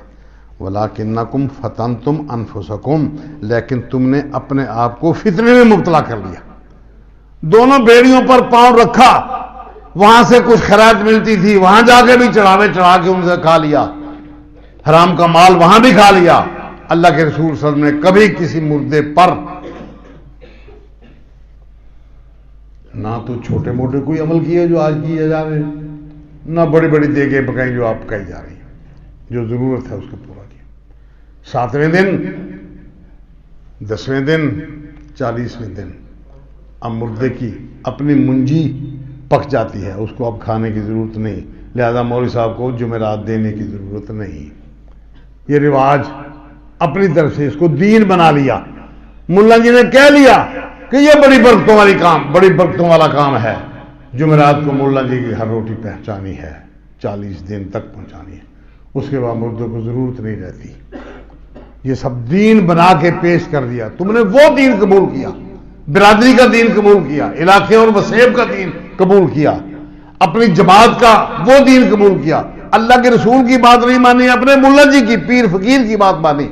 A: وَلَكِنَّكُمْ فَتَنْتُمْ أَنفُسَكُمْ، لیکن تم نے اپنے آپ کو فتنے میں مبتلا کر لیا. دونوں بیڑیوں پر پاؤں رکھا، وہاں سے کچھ خیرات ملتی تھی، وہاں جا کے بھی چڑھاوے چڑھا کے ان سے کھا لیا، حرام کا مال وہاں بھی کھا لیا. اللہ کے رسول صلی اللہ علیہ وسلم نے کبھی کسی مردے پر نہ تو چھوٹے موٹے کوئی عمل کیے جو آج کیے جا رہے ہیں، نہ بڑی بڑی دیگیں پکائیں جو آپ پکائی جا رہی ہیں. جو ضرورت ہے اس کو پورا کیا. 7ویں دن، 10ویں دن، 40ویں دن اب مردے کی اپنی منجی پک جاتی ہے، اس کو اب کھانے کی ضرورت نہیں، لہذا مولوی صاحب کو جمعرات دینے کی ضرورت نہیں. یہ رواج اپنی طرف سے اس کو دین بنا لیا. ملا جی نے کہہ لیا کہ یہ بڑی برکتوں والی کام، بڑی برکتوں والا کام ہے، جمعرات کو ملا جی کی ہر روٹی پہچانی ہے، 40 دن تک پہنچانی ہے، اس کے بعد مردوں کو ضرورت نہیں رہتی. یہ سب دین بنا کے پیش کر دیا. تم نے وہ دین قبول کیا، برادری کا دین قبول کیا، علاقے اور وسیب کا دین قبول کیا، اپنی جماعت کا وہ دین قبول کیا، اللہ کے رسول کی بات نہیں مانی، اپنے ملا جی کی پیر فقیر کی بات مانی،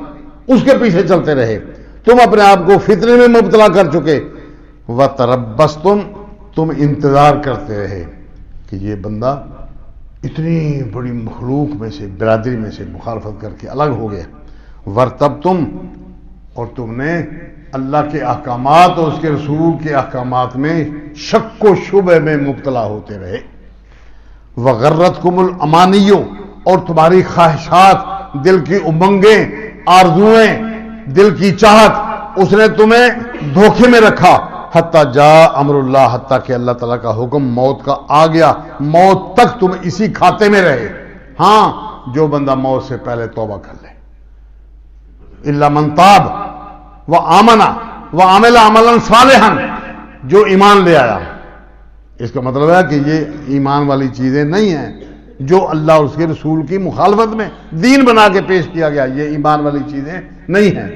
A: اس کے پیچھے چلتے رہے. تم اپنے آپ کو فتنے میں مبتلا کر چکے. وَتَرَبَّصْتُمْ، تم انتظار کرتے رہے کہ یہ بندہ اتنی بڑی مخلوق میں سے، برادری میں سے مخالفت کر کے الگ ہو گیا. وَارْتَبْتُمْ، اور تم نے اللہ کے احکامات اور اس کے رسول کے احکامات میں شک و شبہ میں مبتلا ہوتے رہے. وَغَرَّتْكُمُ الْأَمَانِيُّ، اور تمہاری خواہشات، دل کی امنگیں، آرزوئیں، دل کی چاہت، اس نے تمہیں دھوکے میں رکھا. حتیٰ جاء امر اللہ، حتیٰ کہ اللہ تعالیٰ کا حکم موت کا آ گیا، موت تک تم اسی کھاتے میں رہے. ہاں، جو بندہ موت سے پہلے توبہ کر لے. الا من تاب وآمن وعمل عملا صالحا، جو ایمان لے آیا. اس کا مطلب ہے کہ یہ ایمان والی چیزیں نہیں ہیں جو اللہ اور اس کے رسول کی مخالفت میں دین بنا کے پیش کیا گیا، یہ ایمان والی چیزیں نہیں ہیں.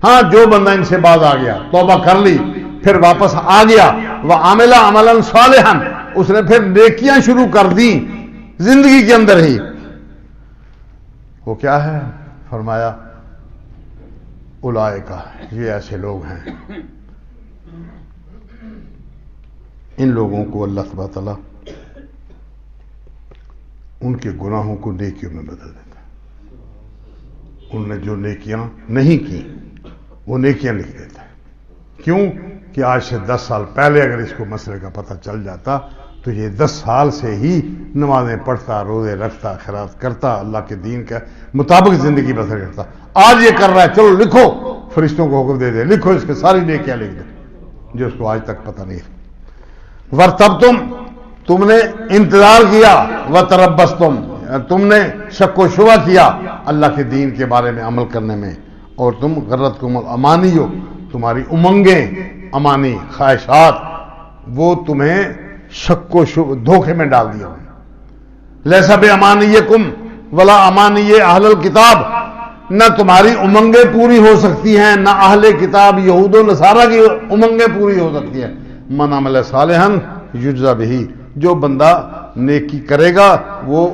A: ہاں، جو بندہ ان سے باز آ گیا، توبہ کر لی، پھر واپس آ گیا، وعمل عملا صالحا، اس نے پھر نیکیاں شروع کر دی زندگی کے اندر ہی. وہ کیا ہے؟ فرمایا اولئکا، یہ ایسے لوگ ہیں، ان لوگوں کو اللہ تبارک تعالیٰ ان کے گناہوں کو نیکیوں میں بدل دیتا ہے. ان نے جو نیکیاں نہیں کی وہ نیکیاں لکھ دیتا ہے. کیوں کہ آج سے 10 سال پہلے اگر اس کو مسئلے کا پتہ چل جاتا تو یہ 10 سال سے ہی نمازیں پڑھتا، روزے رکھتا، خیرات کرتا، اللہ کے دین کے مطابق زندگی بسر کرتا. آج یہ کر رہا ہے، چلو لکھو، فرشتوں کو حکم دے دے، لکھو اس کے ساری نیکیاں لکھ دو، جو اس کو آج تک پتہ نہیں. وَارْتَبْتُمْ، تم نے انتظار کیا. وَتَرَبَّصْتُمْ، تم نے شک و شبہ کیا اللہ کے دین کے بارے میں عمل کرنے میں. اور تم غرتکم الامانی، تمہاری امنگیں، امانی خواہشات، وہ تمہیں شک و شبہ دھوکے میں ڈال دیا. لیسا بِأَمَانِيِّكُمْ وَلَا أَمَانِيِّ أَهْلِ الْكِتَابِ، نہ تمہاری امنگیں پوری ہو سکتی ہیں، نہ اہل کتاب یہود و نصارہ کی امنگیں پوری ہو سکتی ہیں. من عمل صالحا یجزا بہ، جو بندہ نیکی کرے گا وہ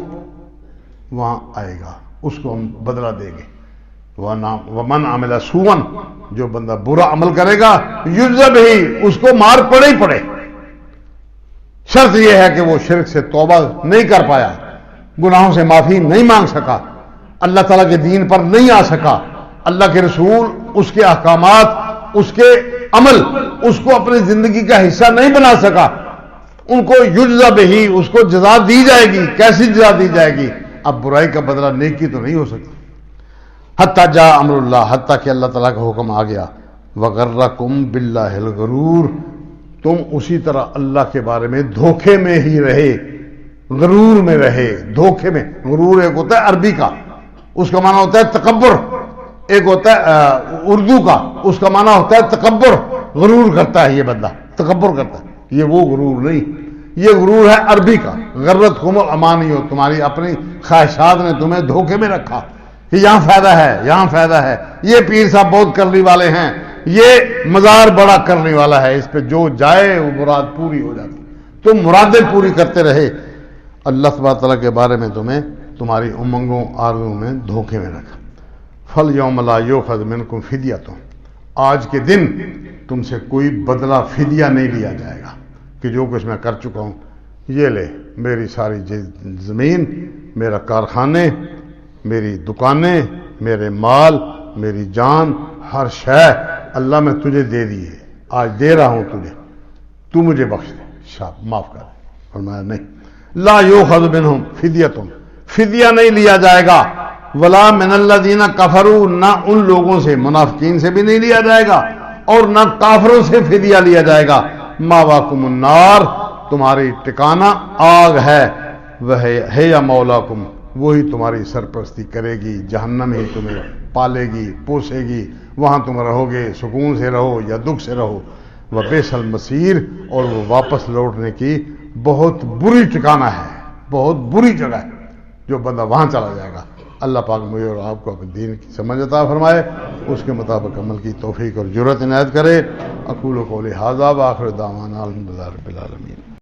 A: وہاں آئے گا، اس کو ہم بدلہ دیں گے. ومن عمل سوءا، جو بندہ برا عمل کرے گا یجزا بہ، اس کو مار پڑے ہی پڑے. شرط یہ ہے کہ وہ شرک سے توبہ نہیں کر پایا، گناہوں سے معافی نہیں مانگ سکا، اللہ تعالیٰ کے دین پر نہیں آ سکا، اللہ کے رسول، اس کے احکامات، اس کے عمل، اس کو اپنی زندگی کا حصہ نہیں بنا سکا. ان کو یجزا بہی، اس کو جزا دی جائے گی. کیسی جزا دی جائے گی؟ اب برائی کا بدلہ نیکی تو نہیں ہو سکتی. حتیٰ جاء امر اللہ، حتیٰ کہ اللہ تعالیٰ کا حکم آ گیا. وغرکم باللہ الغرور، تم اسی طرح اللہ کے بارے میں دھوکے میں ہی رہے، غرور میں رہے، دھوکے میں. غرور ایک ہوتا ہے عربی کا، اس کا معنی ہوتا ہے تکبر. ایک ہوتا ہے اردو کا، اس کا معنی ہوتا ہے تکبر. غرور کرتا ہے یہ بندہ، تکبر کرتا ہے. یہ وہ غرور نہیں، یہ غرور ہے عربی کا. غرتکم الامانی، تمہاری اپنی خواہشات نے تمہیں دھوکے میں رکھا کہ یہاں فائدہ ہے، یہاں فائدہ ہے، یہ پیر صاحب بہت کرنے والے ہیں، یہ مزار بڑا کرنے والا ہے، اس پہ جو جائے وہ مراد پوری ہو جاتی. تم مرادیں پوری کرتے رہے. اللہ تبارک تعالیٰ کے بارے میں تمہیں تمہاری امنگوں آرزوں میں دھوکے میں رکھا. فَالْيَوْمَ لَا يُؤْخَذُ مِنْكُمْ فِدْيَةٌ، آج کے دن تم سے کوئی بدلہ فدیہ نہیں لیا جائے گا کہ جو کچھ میں کر چکا ہوں یہ لے، میری ساری زمین، میرا کارخانے، میری دکانیں، میرے مال، میری جان، ہر شے اللہ میں تجھے دے دی ہے، آج دے رہا ہوں تجھے، تو مجھے بخش دے، معاف کر. فرمایا نہیں، لا یؤخذ منہم فدیۃ، فدیہ نہیں لیا جائے گا. ولا من الذین کفروا، نہ ان لوگوں سے، منافقین سے بھی نہیں لیا جائے گا، اور نہ کافروں سے فدیہ لیا جائے گا. ماواکم النار، تمہاری ٹھکانہ آگ ہے. وہی مولاکم، وہی تمہاری سرپرستی کرے گی، جہنم ہی تمہیں پالے گی، پوسے گی، وہاں تم رہو گے، سکون سے رہو یا دکھ سے رہو. وبئس المصیر، اور وہ واپس لوٹنے کی بہت بری ٹھکانہ ہے، بہت بری جگہ ہے. جو بندہ وہاں چلا جائے گا۔ اللہ پاک مجھے اور آپ کو اپنے دین کی سمجھ عطا فرمائے، اس کے مطابق عمل کی توفیق اور جرأت عنایت کرے۔ اقول قولی ھذا وآخر دعوانا الحمدللہ رب العالمین۔